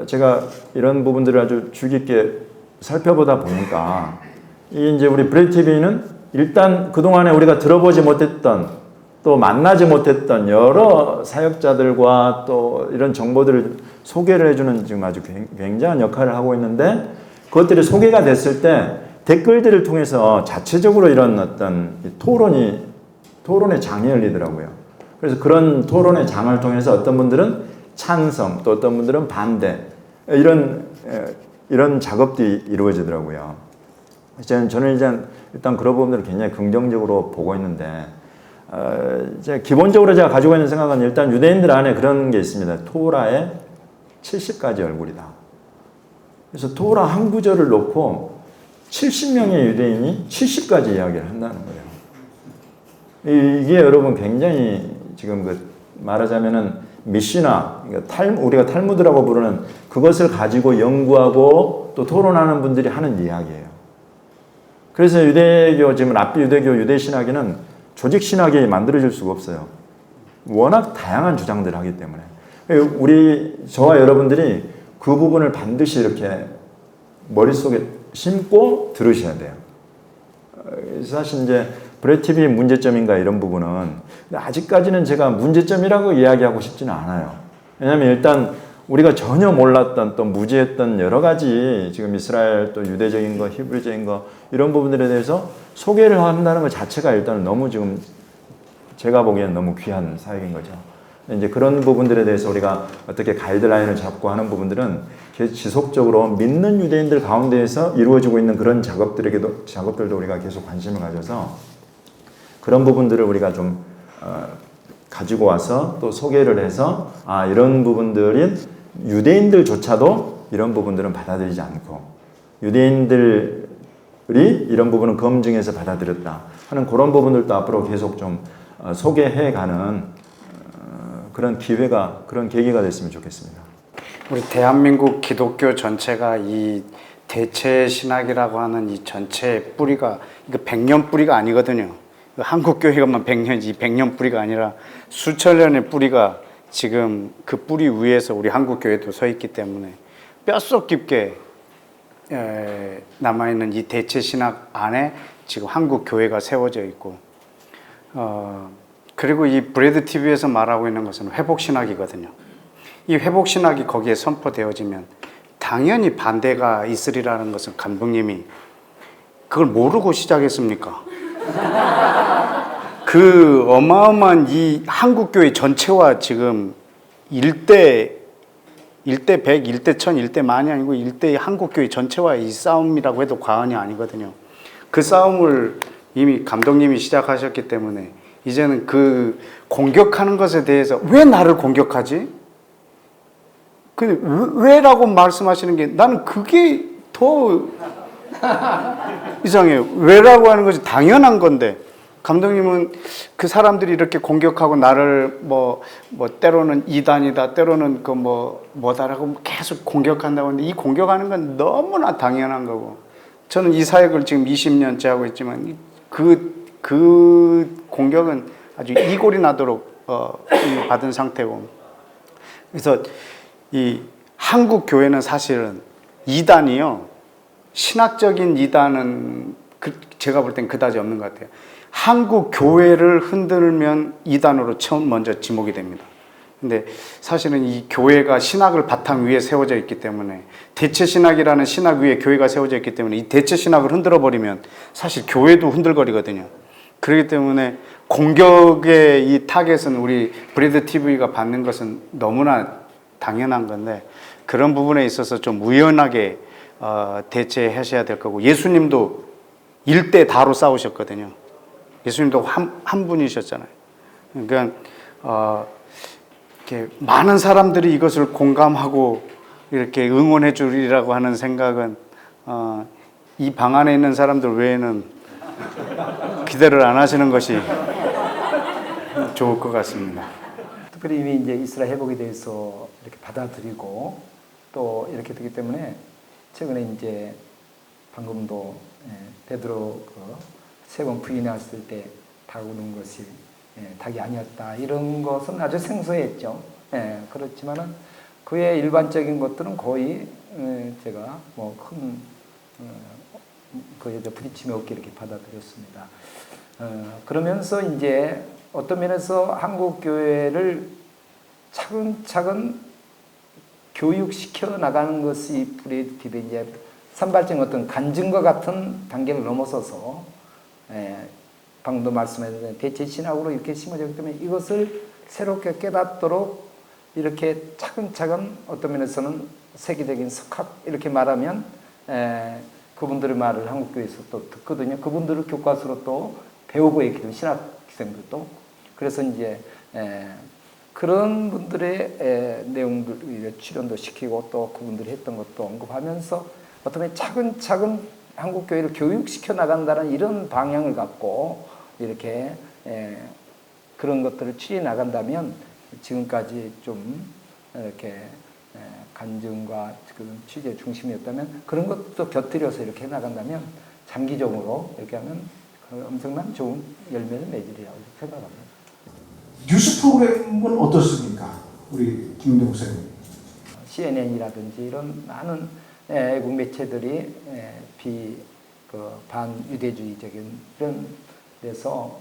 제가 이런 부분들을 아주 주의 깊게 살펴보다 보니까 이제 우리 브레이티비는 일단 그동안에 우리가 들어보지 못했던 또 만나지 못했던 여러 사역자들과 또 이런 정보들을 소개를 해주는 지금 아주 굉장한 역할을 하고 있는데 그것들이 소개가 됐을 때 댓글들을 통해서 자체적으로 이런 어떤 토론의 장이 열리더라고요. 그래서 그런 토론의 장을 통해서 어떤 분들은 찬성, 또 어떤 분들은 반대, 이런 작업들이 이루어지더라고요. 저는 이제 일단 그런 부분들을 굉장히 긍정적으로 보고 있는데, 이제 기본적으로 제가 가지고 있는 생각은 일단 유대인들 안에 그런 게 있습니다. 토라의 70가지 얼굴이다. 그래서 토라 한 구절을 놓고 70명의 유대인이 70가지 이야기를 한다는 거예요. 이게 여러분 굉장히 지금 말하자면은 미시나, 그러니까 우리가 탈무드라고 부르는 그것을 가지고 연구하고 또 토론하는 분들이 하는 이야기예요. 그래서 유대교, 지금 랍비 유대교, 유대신학에는 조직신학이 만들어질 수가 없어요. 워낙 다양한 주장들을 하기 때문에. 저와 여러분들이 그 부분을 반드시 이렇게 머릿속에 심고 들으셔야 돼요. 사실 이제 브레티비 문제점인가 이런 부분은 아직까지는 제가 문제점이라고 이야기하고 싶지는 않아요. 왜냐하면 일단 우리가 전혀 몰랐던 또 무지했던 여러 가지 지금 이스라엘 또 유대적인 거, 히브리적인 거 이런 부분들에 대해서 소개를 한다는 것 자체가 일단 너무 지금 제가 보기에는 너무 귀한 사역인 거죠. 이제 그런 부분들에 대해서 우리가 어떻게 가이드라인을 잡고 하는 부분들은 지속적으로 믿는 유대인들 가운데에서 이루어지고 있는 그런 작업들도 우리가 계속 관심을 가져서 그런 부분들을 우리가 좀 가지고 와서 또 소개를 해서 이런 부분들인 유대인들조차도 이런 부분들은 받아들이지 않고 유대인들이 이런 부분은 검증해서 받아들였다 하는 그런 부분들도 앞으로 계속 좀 소개해가는 그런 계기가 됐으면 좋겠습니다. 우리 대한민국 기독교 전체가 이 대체 신학이라고 하는 이 전체 뿌리가 이거 100년 뿌리가 아니거든요. 한국 교회가만 100년이지 100년 뿌리가 아니라 수천 년의 뿌리가 지금 그 뿌리 위에서 우리 한국 교회도 서 있기 때문에 뼛속 깊게 남아있는 이 대체 신학 안에 지금 한국 교회가 세워져 있고 그리고 이 브레드 TV에서 말하고 있는 것은 회복 신학이거든요. 이 회복 신학이 거기에 선포되어지면 당연히 반대가 있으리라는 것은 감독님이 그걸 모르고 시작했습니까? 그 어마어마한 이 한국교회 전체와 지금 1대 100, 1대 1000, 1대 만이 아니고 1대 한국교회 전체와의 이 싸움이라고 해도 과언이 아니거든요. 그 싸움을 이미 감독님이 시작하셨기 때문에 이제는 그 공격하는 것에 대해서 왜 나를 공격하지? 근데 왜라고 말씀하시는 게 나는 그게 더 이상해요. 왜라고 하는 것이 당연한 건데 감독님은 그 사람들이 이렇게 공격하고 나를 뭐 때로는 이단이다, 때로는 그 뭐다라고 계속 공격한다고 하는데 이 공격하는 건 너무나 당연한 거고 저는 이 사역을 지금 20년째 하고 있지만 그 공격은 아주 이골이 나도록 받은 상태고 그래서 이 한국 교회는 사실은 이단이요 신학적인 이단은 제가 볼 땐 그다지 없는 것 같아요. 한국 교회를 흔들면 이단으로 처음 먼저 지목이 됩니다. 근데 사실은 이 교회가 신학을 바탕 위에 세워져 있기 때문에 대체 신학이라는 신학 위에 교회가 세워져 있기 때문에 이 대체 신학을 흔들어 버리면 사실 교회도 흔들거리거든요. 그렇기 때문에 공격의 이 타겟은 우리 브레드 TV가 받는 것은 너무나 당연한 건데 그런 부분에 있어서 좀 유연하게 대체하셔야 될 거고 예수님도 일대 다로 싸우셨거든요. 예수님도 한 분이셨잖아요. 그러니까 이렇게 많은 사람들이 이것을 공감하고 이렇게 응원해 주리라고 하는 생각은 이 방 안에 있는 사람들 외에는 기대를 안 하시는 것이 좋을 것 같습니다. 특별히 이미 이제 이스라엘 회복에 대해서 이렇게 받아들이고 또 이렇게 되기 때문에 최근에 이제 방금도 베드로 세 번 부인했을 때 다구는 것이 닭이 아니었다 이런 것은 아주 생소했죠. 그렇지만은 그의 일반적인 것들은 거의 제가 큰 그에 부딪힘이 없게 이렇게 받아들였습니다. 그러면서 이제 어떤 면에서 한국 교회를 차근차근 교육시켜 나가는 것이 브레드 TV의 이제 산발적인 어떤 간증과 같은 단계를 넘어서서 방금도 말씀하셨는데 대체 신학으로 이렇게 심어졌기 때문에 이것을 새롭게 깨닫도록 이렇게 차근차근 어떤 면에서는 세계적인 석학 이렇게 말하면 그분들의 말을 한국교회에서 또 듣거든요. 그분들을 교과서로 또 배우고 있거든요. 신학생들도. 그래서 이제 그런 분들의 내용들 출연도 시키고 또 그분들이 했던 것도 언급하면서 어떻게 차근차근 한국교회를 교육시켜 나간다는 이런 방향을 갖고 이렇게 그런 것들을 취해 나간다면 지금까지 좀 이렇게 간증과 그런 취재 중심이었다면 그런 것도 곁들여서 이렇게 나간다면 장기적으로 이렇게 하면 엄청난 좋은 열매를 맺으리라고 생각합니다. 뉴스 프로그램은 어떻습니까? 우리 김대 목사님. CNN이라든지 이런 많은 외국 매체들이 반유대주의적인 이런 데서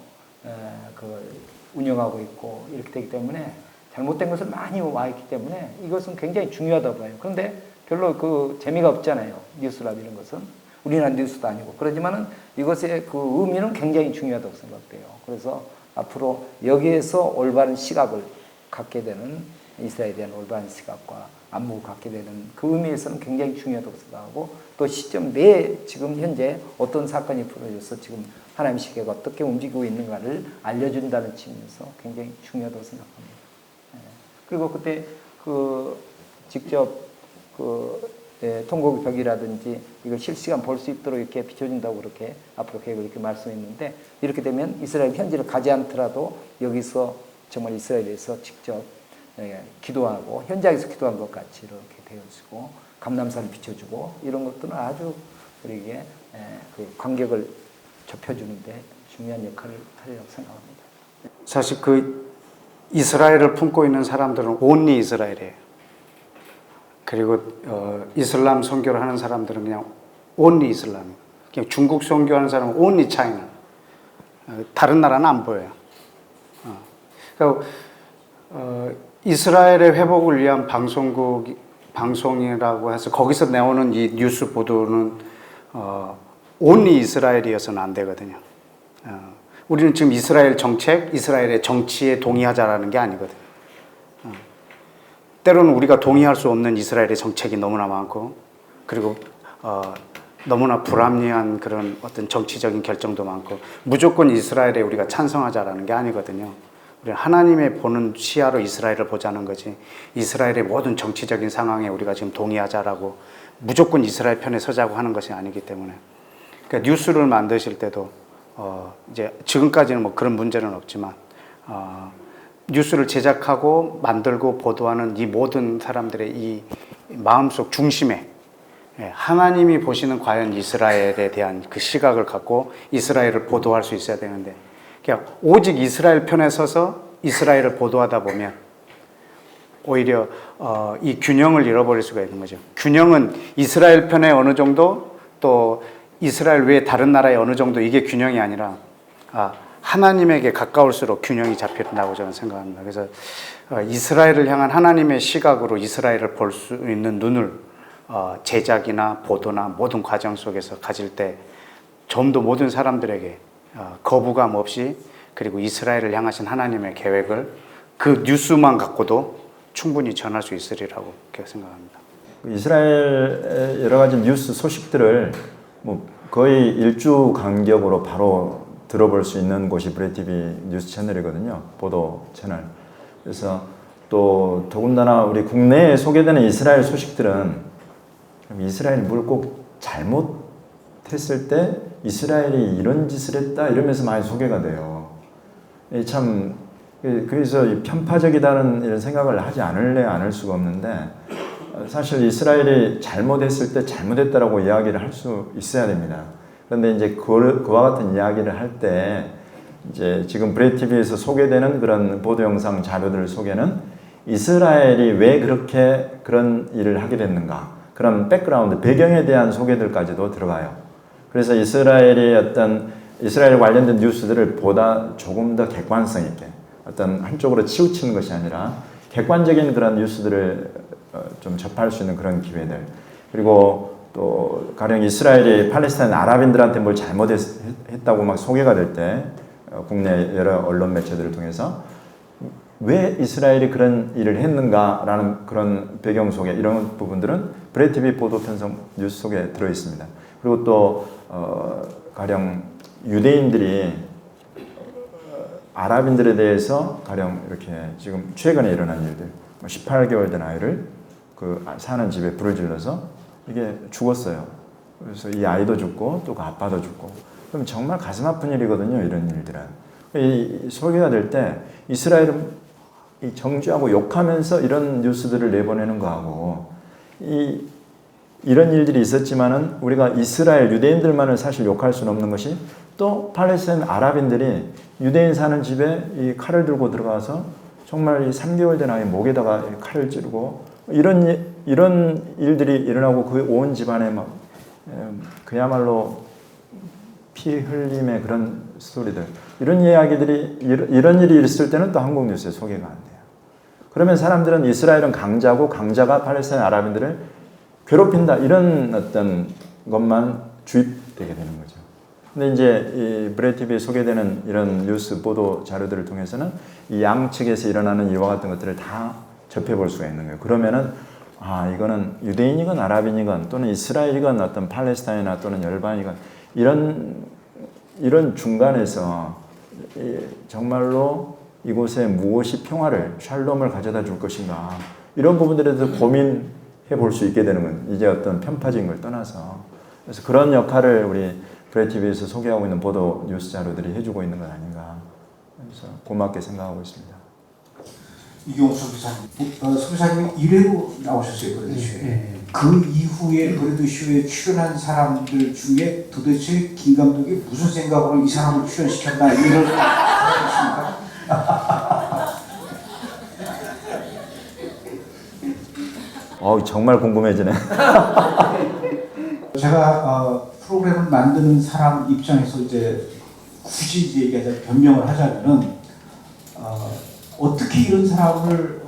운영하고 있고 이렇게 되기 때문에 잘못된 것을 많이 와 있기 때문에 이것은 굉장히 중요하다고 봐요. 그런데 별로 그 재미가 없잖아요. 뉴스라 이런 것은. 우리나라 뉴스도 아니고. 그렇지만은 이것의 그 의미는 굉장히 중요하다고 생각돼요. 그래서 앞으로 여기에서 올바른 시각을 갖게 되는 이스라엘에 대한 올바른 시각과 안목을 갖게 되는 그 의미에서는 굉장히 중요하다고 생각하고 또 시점 내에 지금 현재 어떤 사건이 벌어져서 지금 하나님의 시계가 어떻게 움직이고 있는가를 알려준다는 측면에서 굉장히 중요하다고 생각합니다. 그리고 그때 직접 통곡의 벽이라든지 이걸 실시간 볼 수 있도록 이렇게 비춰준다고 그렇게 앞으로 계획을 이렇게 말씀했는데 이렇게 되면 이스라엘 현지를 가지 않더라도 여기서 정말 이스라엘에서 직접 기도하고 현장에서 기도한 것 같이 이렇게 되어지고 감람산을 비춰주고 이런 것들은 아주 우리에게 그 관객을 좁혀주는데 중요한 역할을 하리라고 생각합니다. 사실 그 이스라엘을 품고 있는 사람들은 온리 이스라엘이에요. 그리고 이슬람 선교를 하는 사람들은 그냥 온리 이슬람. 그냥 중국 선교하는 사람은 온리 차이나. 다른 나라는 안 보여요. 그러니까 이스라엘의 회복을 위한 방송이라고 해서 거기서 나오는 이 뉴스 보도는 온리 이스라엘이어서는 안 되거든요. 우리는 지금 이스라엘 정책, 이스라엘의 정치에 동의하자라는 게 아니거든요. 때로는 우리가 동의할 수 없는 이스라엘의 정책이 너무나 많고 그리고 너무나 불합리한 그런 어떤 정치적인 결정도 많고 무조건 이스라엘에 우리가 찬성하자라는 게 아니거든요. 우리 하나님의 보는 시야로 이스라엘을 보자는 거지 이스라엘의 모든 정치적인 상황에 우리가 지금 동의하자라고 무조건 이스라엘 편에 서자고 하는 것이 아니기 때문에 그러니까 뉴스를 만드실 때도 이제 지금까지는 뭐 그런 문제는 없지만 뉴스를 제작하고 만들고 보도하는 이 모든 사람들의 이 마음속 중심에 하나님이 보시는 과연 이스라엘에 대한 그 시각을 갖고 이스라엘을 보도할 수 있어야 되는데 그냥 오직 이스라엘 편에 서서 이스라엘을 보도하다 보면 오히려 이 균형을 잃어버릴 수가 있는 거죠. 균형은 이스라엘 편에 어느 정도 또 이스라엘 외에 다른 나라에 어느 정도 이게 균형이 아니라 하나님에게 가까울수록 균형이 잡힌다고 저는 생각합니다. 그래서 이스라엘을 향한 하나님의 시각으로 이스라엘을 볼 수 있는 눈을 제작이나 보도나 모든 과정 속에서 가질 때 좀 더 모든 사람들에게 거부감 없이 그리고 이스라엘을 향하신 하나님의 계획을 그 뉴스만 갖고도 충분히 전할 수 있으리라고 그렇게 생각합니다. 이스라엘 여러 가지 뉴스 소식들을 뭐 거의 일주 간격으로 바로 들어볼 수 있는 곳이 브레이티비 뉴스 채널이거든요. 보도 채널. 그래서 또 더군다나 우리 국내에 소개되는 이스라엘 소식들은 이스라엘이 뭘 꼭 잘못했을 때 이스라엘이 이런 짓을 했다 이러면서 많이 소개가 돼요. 참 그래서 편파적이다는 이런 생각을 하지 않을 수가 없는데 사실 이스라엘이 잘못했을 때 잘못했다라고 이야기를 할 수 있어야 됩니다. 그런데 이제 그와 같은 이야기를 할 때 이제 지금 브레이티비에서 소개되는 그런 보도 영상 자료들 속에는 이스라엘이 왜 그렇게 그런 일을 하게 됐는가 그런 백그라운드 배경에 대한 소개들까지도 들어가요. 그래서 이스라엘의 어떤 이스라엘 관련된 뉴스들을 보다 조금 더 객관성 있게 어떤 한쪽으로 치우치는 것이 아니라 객관적인 그런 뉴스들을 좀 접할 수 있는 그런 기회들 그리고 또 가령 이스라엘이 팔레스타인 아랍인들한테 뭘 잘못했다고 막 소개가 될 때 국내 여러 언론 매체들을 통해서 왜 이스라엘이 그런 일을 했는가라는 그런 배경 속에 이런 부분들은 브레이드 TV 보도 편성 뉴스 속에 들어 있습니다. 그리고 또 가령 유대인들이 아랍인들에 대해서 가령 이렇게 지금 최근에 일어난 일들, 18개월 된 아이를 그 사는 집에 불을 질러서 이게 죽었어요. 그래서 이 아이도 죽고 또 그 아빠도 죽고. 그럼 정말 가슴 아픈 일이거든요. 이런 일들은. 이 소개가 될 때 이스라엘은 이 정죄하고 욕하면서 이런 뉴스들을 내보내는 거하고 이런 일들이 있었지만은 우리가 이스라엘 유대인들만을 사실 욕할 수는 없는 것이 또 팔레스타인 아랍인들이 유대인 사는 집에 이 칼을 들고 들어가서 정말 이 3개월 된 아이 목에다가 칼을 찌르고 이런 일들이 일어나고 그 온 집안에 막 그야말로 피 흘림의 그런 스토리들 이런 이야기들이 이런 일이 있을 때는 또 한국 뉴스에 소개가 안 돼요. 그러면 사람들은 이스라엘은 강자고 강자가 팔레스타인 아랍인들을 괴롭힌다 이런 어떤 것만 주입되게 되는 거죠. 근데 이제 이 브레이드 TV에 소개되는 이런 뉴스 보도 자료들을 통해서는 이 양측에서 일어나는 이와 같은 것들을 다 접해볼 수가 있는 거예요. 그러면은 이거는 유대인이건 아랍인이건 또는 이스라엘이건 어떤 팔레스타인이나 또는 열반이건 이런 중간에서 정말로 이곳에 무엇이 평화를 샬롬을 가져다 줄 것인가 이런 부분들에 대해서 고민해 볼 수 있게 되는 건 이제 어떤 편파적인 걸 떠나서 그래서 그런 역할을 우리 브레이드 TV에서 소개하고 있는 보도 뉴스 자료들이 해주고 있는 건 아닌가 그래서 고맙게 생각하고 있습니다. 이경호 선교사님 1회로 나오셨어요. 브레드쇼에. 그 이후에 브레드쇼에 출연한 사람들 중에 도대체 김 감독이 무슨 생각으로 이 사람을 출연시켰나 이런 사람이 있습니까? 정말 궁금해지네. 제가 프로그램을 만드는 사람 입장에서 이제 굳이 이제 얘기하자 변명을 하자면은 어떻게 이런 사람을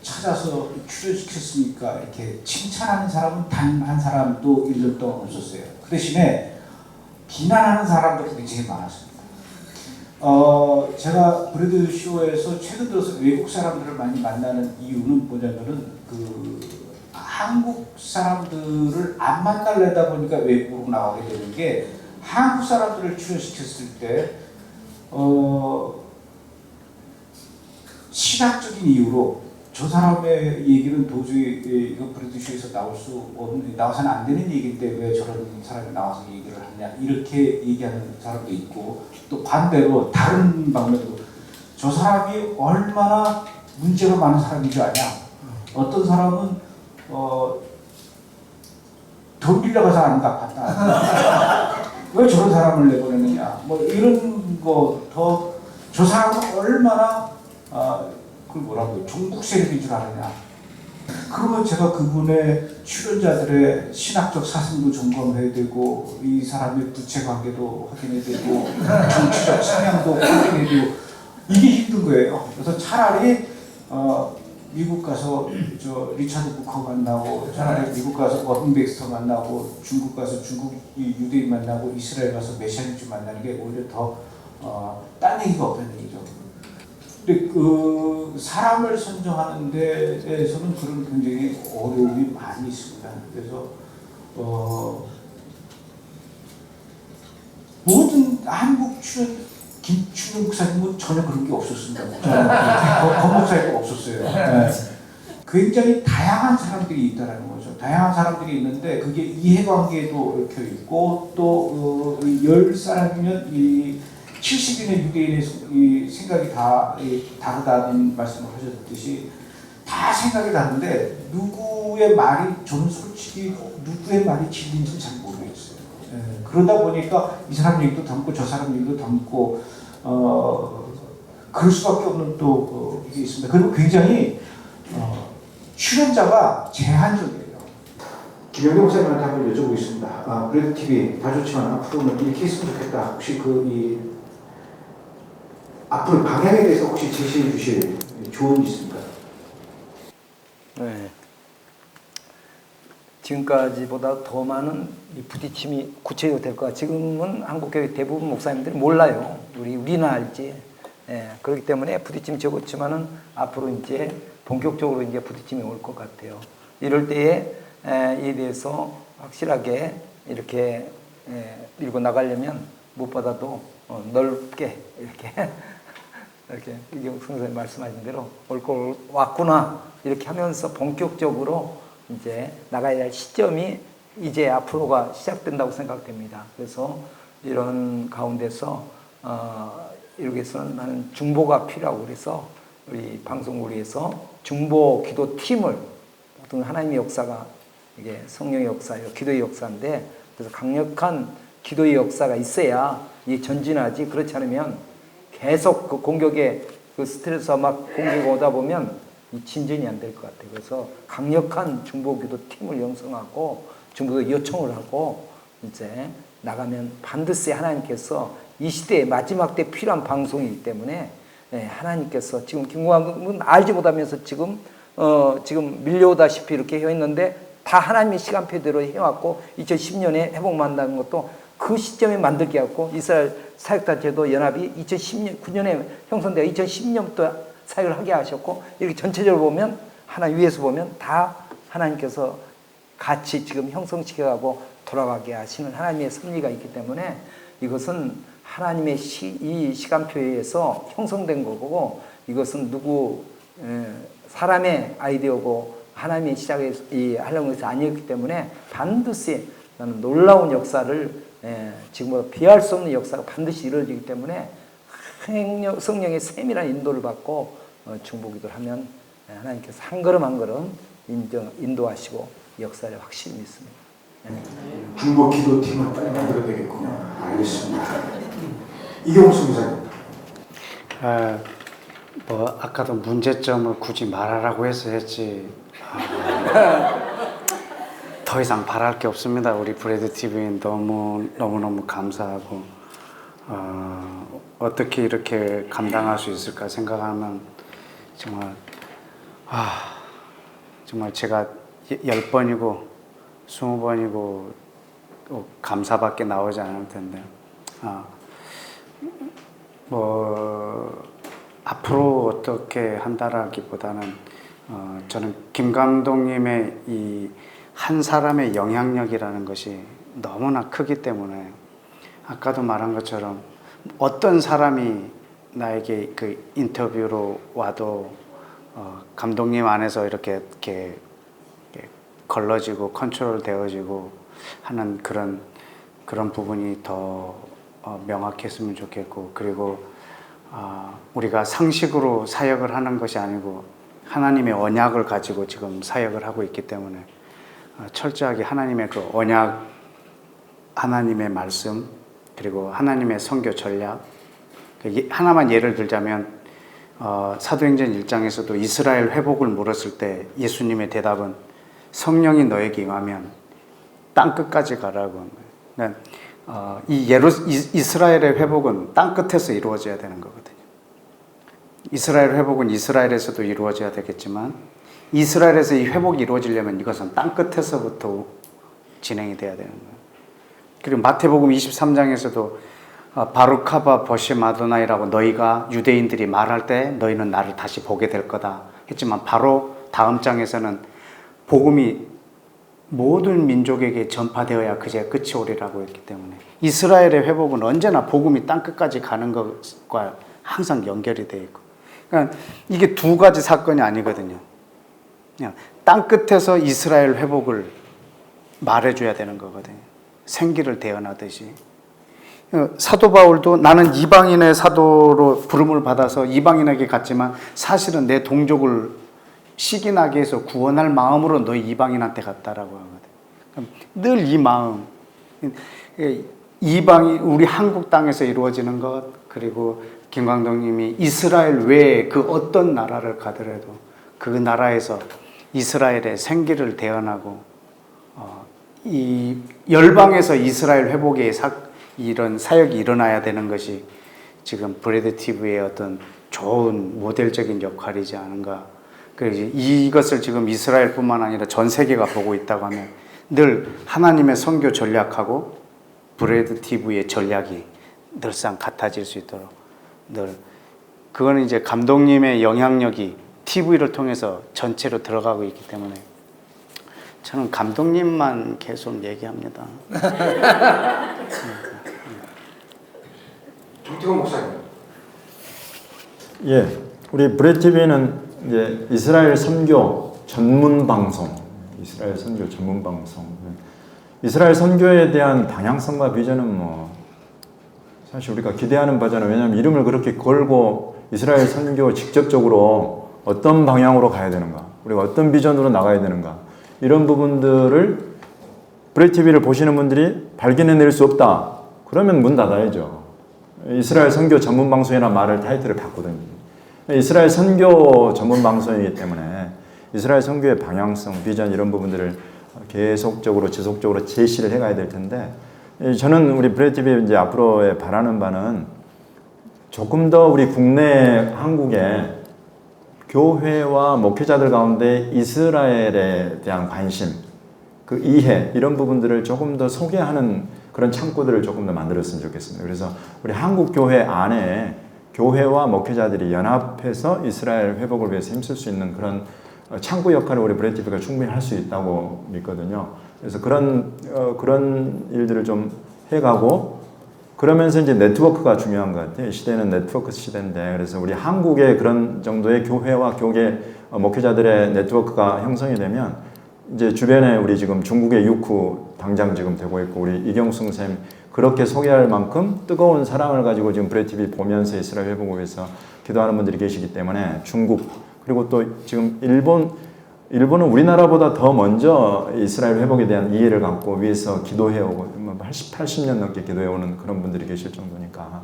찾아서 출연시켰습니까? 이렇게 칭찬하는 사람은 단 한 사람도 1년 동안 없었어요. 그 대신에 비난하는 사람들이 굉장히 많았습니다. 제가 브레드 쇼에서 최근 들어서 외국 사람들을 많이 만나는 이유는 뭐냐면은 한국 사람들을 안 만나려다 보니까 외국으로 나가게 되는 게 한국 사람들을 출연시켰을 때 신학적인 이유로 저 사람의 얘기는 도저히 이거 브레드쇼에서 나와서는 안 되는 얘기인데 왜 저런 사람이 나와서 얘기를 하냐 이렇게 얘기하는 사람도 있고 또 반대로 다른 방면으로 저 사람이 얼마나 문제가 많은 사람인 줄 아냐 어떤 사람은 돈 빌려가서 안 갚았다 왜 저런 사람을 내보내느냐 뭐 이런 거 더 저 사람은 얼마나 그걸 뭐라고요? 종국 세력인 줄 아느냐. 그러면 제가 그분의 출연자들의 신학적 사상도 점검해야 되고 이 사람의 부채 관계도 확인해야 되고 정치적 성향도 확인해야 되고 이게 힘든 거예요. 그래서 차라리 미국 가서 저 리차드 부커 만나고 차라리 미국 가서 워든 백스터 만나고 중국 가서 중국 유대인 만나고 이스라엘 가서 메시아니즘 만나는 게 오히려 더 딴 얘기가 없다는 얘기죠. 근데 그 사람을 선정하는 데에서는 그런 굉장히 어려움이 많이 있습니다. 그래서 모든 한국 김충현 목사님은 전혀 그런 게 없었습니다. 권 목사님도 없었어요. 네. 굉장히 다양한 사람들이 있다라는 거죠. 다양한 사람들이 있는데 그게 이해관계도 얽혀 있고 또 10사람이면 이 70인의 유대인의 이 생각이 다 다르다는 말씀을 하셨듯이 다 생각이 다른데 누구의 말이 저는 솔직히 누구의 말이 진리인지 잘 모르겠어요. 그러다 보니까 이 사람 얘기도 담고 저 사람 얘기도 담고 그럴 수밖에 없는 또 이게 있습니다. 그리고 굉장히 출연자가 제한적이에요. 김영경 목사님한테 한번 여쭤보겠습니다. 브레드 TV 다 좋지만 앞으로는 이렇게 했으면 좋겠다. 혹시 앞으로 방향에 대해서 혹시 제시해 주실 조언이 있습니까? 네. 지금까지보다 더 많은 이 부딪힘이 구체적으로 될 거야. 지금은 한국교회 대부분 목사님들이 몰라요. 우리는 알지. 예, 그렇기 때문에 부딪힘이 적었지만은 앞으로 이제 본격적으로 이제 부딪힘이 올 것 같아요. 이럴 때에 이에 대해서 확실하게 이렇게 밀고 나가려면 무엇보다도 넓게 이렇게 이경숙 선생님 말씀하신 대로 올 걸 왔구나 이렇게 하면서 본격적으로 이제 나가야 할 시점이 이제 앞으로가 시작된다고 생각됩니다. 그래서 이런 가운데서 이렇게 해서는 나는 중보가 필요하고 그래서 우리 방송국에서 중보 기도 팀을 어떤 하나님의 역사가 이게 성령의 역사예요. 기도의 역사인데 그래서 강력한 기도의 역사가 있어야 이 전진하지. 그렇지 않으면 계속 그 공격에 그 스트레스가 막 공격이 오다 보면 이 진전이 안 될 것 같아요. 그래서 강력한 중보기도 팀을 형성하고 중보기도 요청을 하고 이제 나가면 반드시 하나님께서 이 시대의 마지막 때 필요한 방송이기 때문에 하나님께서 지금 김구환은 알지 못하면서 지금 밀려오다시피 이렇게 해왔는데 다 하나님의 시간표대로 해왔고 2010년에 회복 만나는 것도 그 시점에 만들게 했고 이스라엘 사역자 제도 연합이 2009년에 형성되어 2010년부터 사역을 하게 하셨고 이렇게 전체적으로 보면 하나님 위에서 보면 다 하나님께서 같이 지금 형성시켜가고 돌아가게 하시는 하나님의 섭리가 있기 때문에 이것은 하나님의 이 시간표에 의해서 형성된 거고 이것은 사람의 아이디어고 하나님의 시작에 하려는 것이 아니었기 때문에 반드시 나는 놀라운 역사를 지금보다 비할 수 없는 역사가 반드시 이루어지기 때문에 성령의 세밀한 인도를 받고 중보기도를 하면 하나님께서 한 걸음 한 걸음 인도하시고 역사를 확실히 믿습니다. 중보 기도팀을 빨리 만들어야 되겠군요. 알겠습니다. 이경숙 기자님. 아까도 문제점을 굳이 말하라고 해서 했지. 더 이상 바랄 게 없습니다. 우리 브레드 TV 너무너무 감사하고 어떻게 이렇게 감당할 수 있을까 생각하면 정말 제가 10번이고 20번이고 감사밖에 나오지 않을 텐데 앞으로 어떻게 한다라기보다는 저는 김 감독님의 이 한 사람의 영향력이라는 것이 너무나 크기 때문에 아까도 말한 것처럼 어떤 사람이 나에게 그 인터뷰로 와도 감독님 안에서 이렇게 걸러지고 컨트롤 되어지고 하는 그런 부분이 더 명확했으면 좋겠고 그리고 우리가 상식으로 사역을 하는 것이 아니고 하나님의 언약을 가지고 지금 사역을 하고 있기 때문에 철저하게 하나님의 그 언약, 하나님의 말씀, 그리고 하나님의 선교 전략 하나만 예를 들자면 사도행전 1장에서도 이스라엘 회복을 물었을 때 예수님의 대답은 성령이 너에게 임하면 땅끝까지 가라고 한 거예요. 이스라엘의 회복은 땅끝에서 이루어져야 되는 거거든요. 이스라엘 회복은 이스라엘에서도 이루어져야 되겠지만 이스라엘에서 이 회복이 이루어지려면 이것은 땅끝에서부터 진행이 돼야 되는 거예요. 그리고 마태복음 23장에서도 바루카바 버시 마도나이라고 너희가 유대인들이 말할 때 너희는 나를 다시 보게 될 거다 했지만 바로 다음 장에서는 복음이 모든 민족에게 전파되어야 그제 끝이 오리라고 했기 때문에 이스라엘의 회복은 언제나 복음이 땅끝까지 가는 것과 항상 연결이 되어 있고 그러니까 이게 두 가지 사건이 아니거든요. 그냥 땅끝에서 이스라엘 회복을 말해줘야 되는 거거든요. 생기를 대언하듯이. 사도 바울도 나는 이방인의 사도로 부름을 받아서 이방인에게 갔지만 사실은 내 동족을 시기나게 해서 구원할 마음으로 너희 이방인한테 갔다라고 하거든. 늘 이 마음, 이방인 우리 한국 땅에서 이루어지는 것 그리고 김 감독님이 이스라엘 외에 그 어떤 나라를 가더라도 그 나라에서 이스라엘의 생기를 대언하고 이 열방에서 이스라엘 회복의 이런 사역이 일어나야 되는 것이 지금 브레드 TV의 어떤 좋은 모델적인 역할이지 않은가. 그래서 이것을 지금 이스라엘뿐만 아니라 전 세계가 보고 있다고 하면 늘 하나님의 선교 전략하고 브레드 TV의 전략이 늘상 같아질 수 있도록 늘 그거는 이제 감독님의 영향력이 TV를 통해서 전체로 들어가고 있기 때문에 저는 감독님만 계속 얘기합니다. 김태곤 목사님. 예, 우리 브레드 TV는 이제 이스라엘 선교 전문 방송, 이스라엘 선교 전문 방송. 이스라엘 선교에 대한 방향성과 비전은 뭐 사실 우리가 기대하는 바잖아요. 왜냐하면 이름을 그렇게 걸고 이스라엘 선교 직접적으로 어떤 방향으로 가야 되는가, 우리가 어떤 비전으로 나가야 되는가, 이런 부분들을 브레드 TV를 보시는 분들이 발견해낼 수 없다. 그러면 문 닫아야죠. 이스라엘 선교 전문 방송이라는 말을 타이틀을 바꾸든지. 이스라엘 선교 전문 방송이기 때문에 이스라엘 선교의 방향성, 비전 이런 부분들을 계속적으로 지속적으로 제시를 해가야 될 텐데, 저는 우리 브레드 TV 이제 앞으로의 바라는 바는 조금 더 우리 국내 한국의 교회와 목회자들 가운데 이스라엘에 대한 관심, 그 이해 이런 부분들을 조금 더 소개하는 그런 창구들을 조금 더 만들었으면 좋겠습니다. 그래서 우리 한국 교회 안에 교회와 목회자들이 연합해서 이스라엘 회복을 위해서 힘쓸 수 있는 그런 창구 역할을 우리 브레드 TV가 충분히 할 수 있다고 믿거든요. 그래서 그런 일들을 좀 해가고, 그러면서 이제 네트워크가 중요한 것 같아요. 시대는 네트워크 시대인데, 그래서 우리 한국의 그런 정도의 교회와 교계 목회자들의 네트워크가 형성이 되면 이제 주변에 우리 지금 중국의 유쿠 당장 지금 되고 있고, 우리 이경숙 쌤 그렇게 소개할 만큼 뜨거운 사랑을 가지고 지금 브레드 TV 보면서 이스라엘 회복을 위해서 기도하는 분들이 계시기 때문에 중국, 그리고 또 지금 일본은 우리나라보다 더 먼저 이스라엘 회복에 대한 이해를 갖고 위해서 기도해오고 80년 넘게 기도해오는 그런 분들이 계실 정도니까.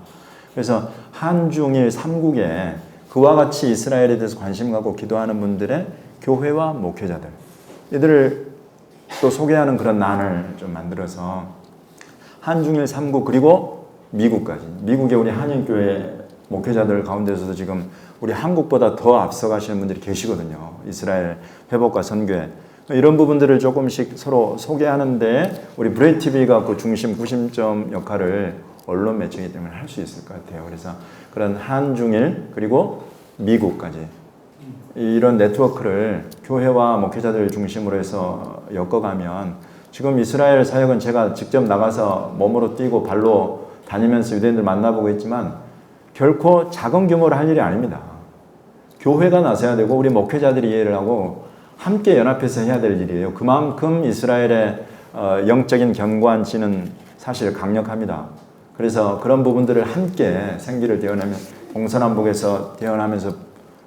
그래서 한중일 3국에 그와 같이 이스라엘에 대해서 관심 갖고 기도하는 분들의 교회와 목회자들, 이들을 또 소개하는 그런 난을 좀 만들어서 한중일 3국 그리고 미국까지, 미국의 우리 한인교회 목회자들 가운데서도 지금 우리 한국보다 더 앞서가시는 분들이 계시거든요. 이스라엘 회복과 선교에. 이런 부분들을 조금씩 서로 소개하는데 우리 브레드 TV가 그 중심, 구심점 역할을 언론 매체이기 때문에 할 수 있을 것 같아요. 그래서 그런 한중일 그리고 미국까지 이런 네트워크를 교회와 목회자들을 중심으로 해서 엮어가면, 지금 이스라엘 사역은 제가 직접 나가서 몸으로 뛰고 발로 다니면서 유대인들 만나보고 있지만 결코 작은 규모로 할 일이 아닙니다. 교회가 나서야 되고 우리 목회자들이 이해를 하고 함께 연합해서 해야 될 일이에요. 그만큼 이스라엘의 영적인 견고한지는 사실 강력합니다. 그래서 그런 부분들을 함께 생기를 대언하며 동서남북에서 대언하면서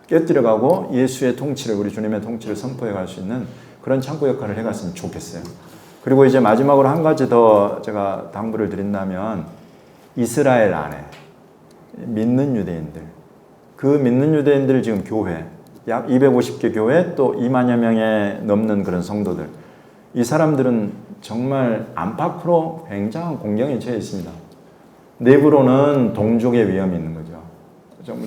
깨뜨려가고 예수의 통치를, 우리 주님의 통치를 선포해 갈 수 있는 그런 창구 역할을 해갔으면 좋겠어요. 그리고 이제 마지막으로 한 가지 더 제가 당부를 드린다면, 이스라엘 안에 믿는 유대인들, 그 믿는 유대인들 지금 교회 약 250개 교회 또 2만여 명에 넘는 그런 성도들, 이 사람들은 정말 안팎으로 굉장한 공경에 처해 있습니다. 내부로는 동족의 위험이 있는 거죠.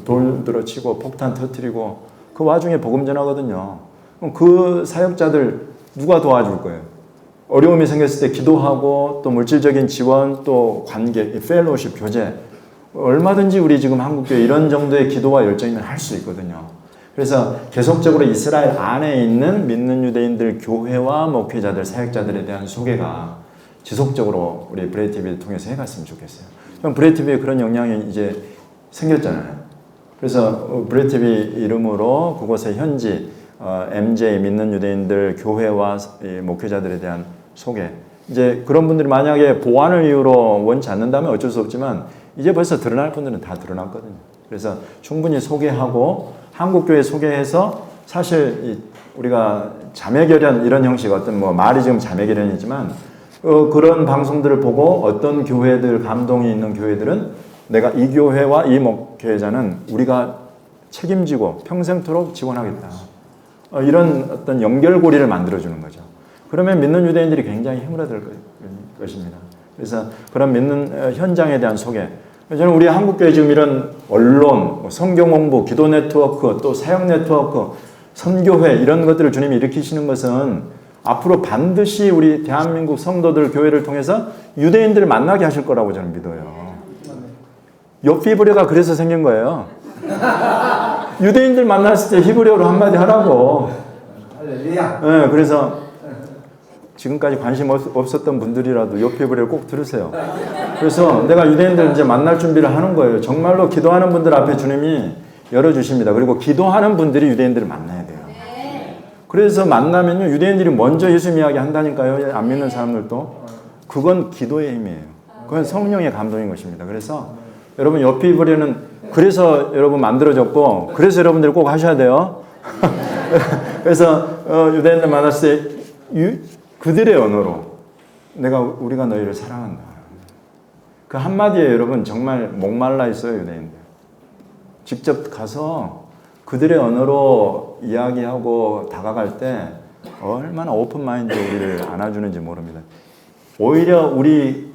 돌 들어치고 폭탄 터뜨리고 그 와중에 복음 전하거든요. 그럼 그 사역자들 누가 도와줄 거예요? 어려움이 생겼을 때 기도하고 또 물질적인 지원 또 관계, 펠로우십, 교제, 얼마든지 우리 지금 한국교회 이런 정도의 기도와 열정이면 할 수 있거든요. 그래서 계속적으로 이스라엘 안에 있는 믿는 유대인들 교회와 목회자들, 사역자들에 대한 소개가 지속적으로 우리 브레드 TV를 통해서 해갔으면 좋겠어요. 그럼 브레드 TV에 그런 영향이 이제 생겼잖아요. 그래서 브레드 TV 이름으로 그곳의 현지 MJ 믿는 유대인들 교회와 목회자들에 대한 소개. 이제 그런 분들이 만약에 보안을 이유로 원치 않는다면 어쩔 수 없지만 이제 벌써 드러날 분들은 다 드러났거든요. 그래서 충분히 소개하고 한국교회 소개해서, 사실 우리가 자매결연 이런 형식, 어떤 뭐 말이 지금 자매결연이지만 그런 방송들을 보고 어떤 교회들, 감동이 있는 교회들은 내가 이 교회와 이 목회자는 우리가 책임지고 평생토록 지원하겠다. 이런 어떤 연결고리를 만들어주는 거죠. 그러면 믿는 유대인들이 굉장히 힘을 얻을 것입니다. 그래서 그런 믿는 현장에 대한 소개. 저는 우리 한국교회 지금 이런 언론, 성경 공부, 기도 네트워크, 또 사역 네트워크, 선교회 이런 것들을 주님이 일으키시는 것은 앞으로 반드시 우리 대한민국 성도들 교회를 통해서 유대인들을 만나게 하실 거라고 저는 믿어요. 옆히브레가 그래서 생긴 거예요. 유대인들 만났을 때 히브리어로 한마디 하라고. 네, 그래서 지금까지 관심 없었던 분들이라도 옆히브레를 꼭 들으세요. 그래서 내가 유대인들 이제 만날 준비를 하는 거예요. 정말로 기도하는 분들 앞에 주님이 열어주십니다. 그리고 기도하는 분들이 유대인들을 만나야 돼요. 그래서 만나면요, 유대인들이 먼저 예수 이야기 한다니까요. 안 믿는 사람들도. 그건 기도의 힘이에요. 그건 성령의 감동인 것입니다. 그래서 여러분 옆히브레는 그래서 여러분 만들어졌고, 그래서 여러분들이 꼭 하셔야 돼요. 그래서 유대인들 만났을 때 그들의 언어로 우리가 너희를 사랑한다. 그 한마디에 여러분 정말 목말라 있어요, 유대인들. 직접 가서 그들의 언어로 이야기하고 다가갈 때 얼마나 오픈 마인드로 우리를 안아주는지 모릅니다. 오히려 우리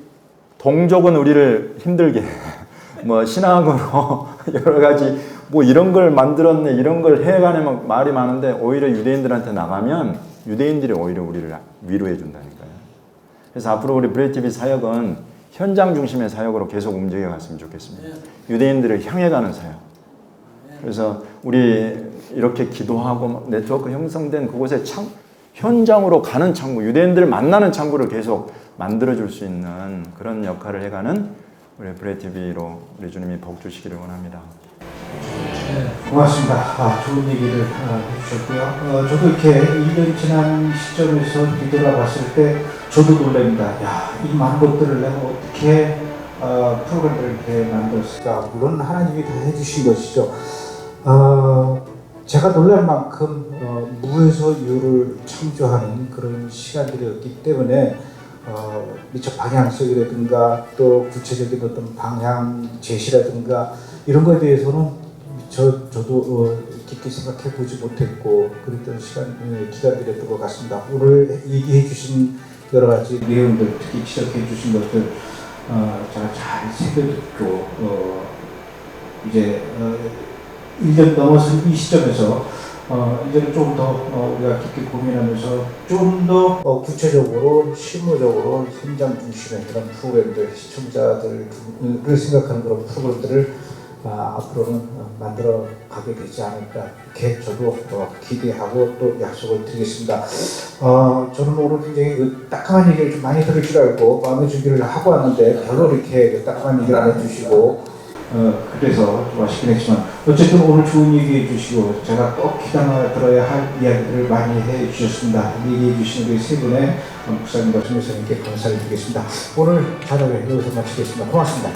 동족은 우리를 힘들게 뭐 신앙으로 여러 가지 뭐 이런 걸 만들었네, 이런 걸 해가네 막 말이 많은데, 오히려 유대인들한테 나가면 유대인들이 오히려 우리를 위로해 준다니까요. 그래서 앞으로 우리 브레이티비 사역은 현장 중심의 사역으로 계속 움직여 갔으면 좋겠습니다. 유대인들을 향해 가는 사역. 그래서 우리 이렇게 기도하고 네트워크 형성된 그곳에 현장으로 가는 창구, 유대인들을 만나는 창구를 계속 만들어줄 수 있는 그런 역할을 해가는 우리 브레이티비로 우리 주님이 복 주시기를 원합니다. 네, 고맙습니다. 좋은 얘기를 해주셨고요. 저도 이렇게 1년 지난 시점에서 뒤돌아봤을 때 저도 놀랍니다. 야, 이 많은 것들을 내가 어떻게 프로그램을 이렇게 만들었을까. 물론 하나님이 다 해주신 것이죠. 제가 놀랄 만큼 무에서 유를 창조하는 그런 시간들이었기 때문에 미처 방향성이라든가 또 구체적인 어떤 방향 제시라든가 이런 것에 대해서는 저도 깊게 생각해 보지 못했고 그랬던 기간들이었던 것 같습니다. 오늘 얘기해 주신 여러 가지 내용들, 특히 지적해 주신 것들 제가 잘 새겨듣고 이제 1년 넘어선 이 시점에서 이제는 좀 더 우리가 깊게 고민하면서 좀 더 구체적으로 실무적으로 현장 중심의 그런 프로그램들, 시청자들을 생각하는 그런 프로그램들을 앞으로는 만들어 가게 되지 않을까 이렇게 저도 기대하고 또 약속을 드리겠습니다. 저는 오늘 굉장히 따끔한 얘기를 좀 많이 들을 줄 알고 마음의 준비를 하고 왔는데 별로 이렇게 따끔한 얘기를 안 해주시고 그래서 좀 아쉽긴 했지만 어쨌든 오늘 좋은 얘기 해주시고 제가 꼭 귀담아 들어야 할 이야기들을 많이 해주셨습니다. 얘기해 주신 우리 세 분의 목사님과 선교사님께 감사를 드리겠습니다. 오늘 자료를 여기서 마치겠습니다. 고맙습니다.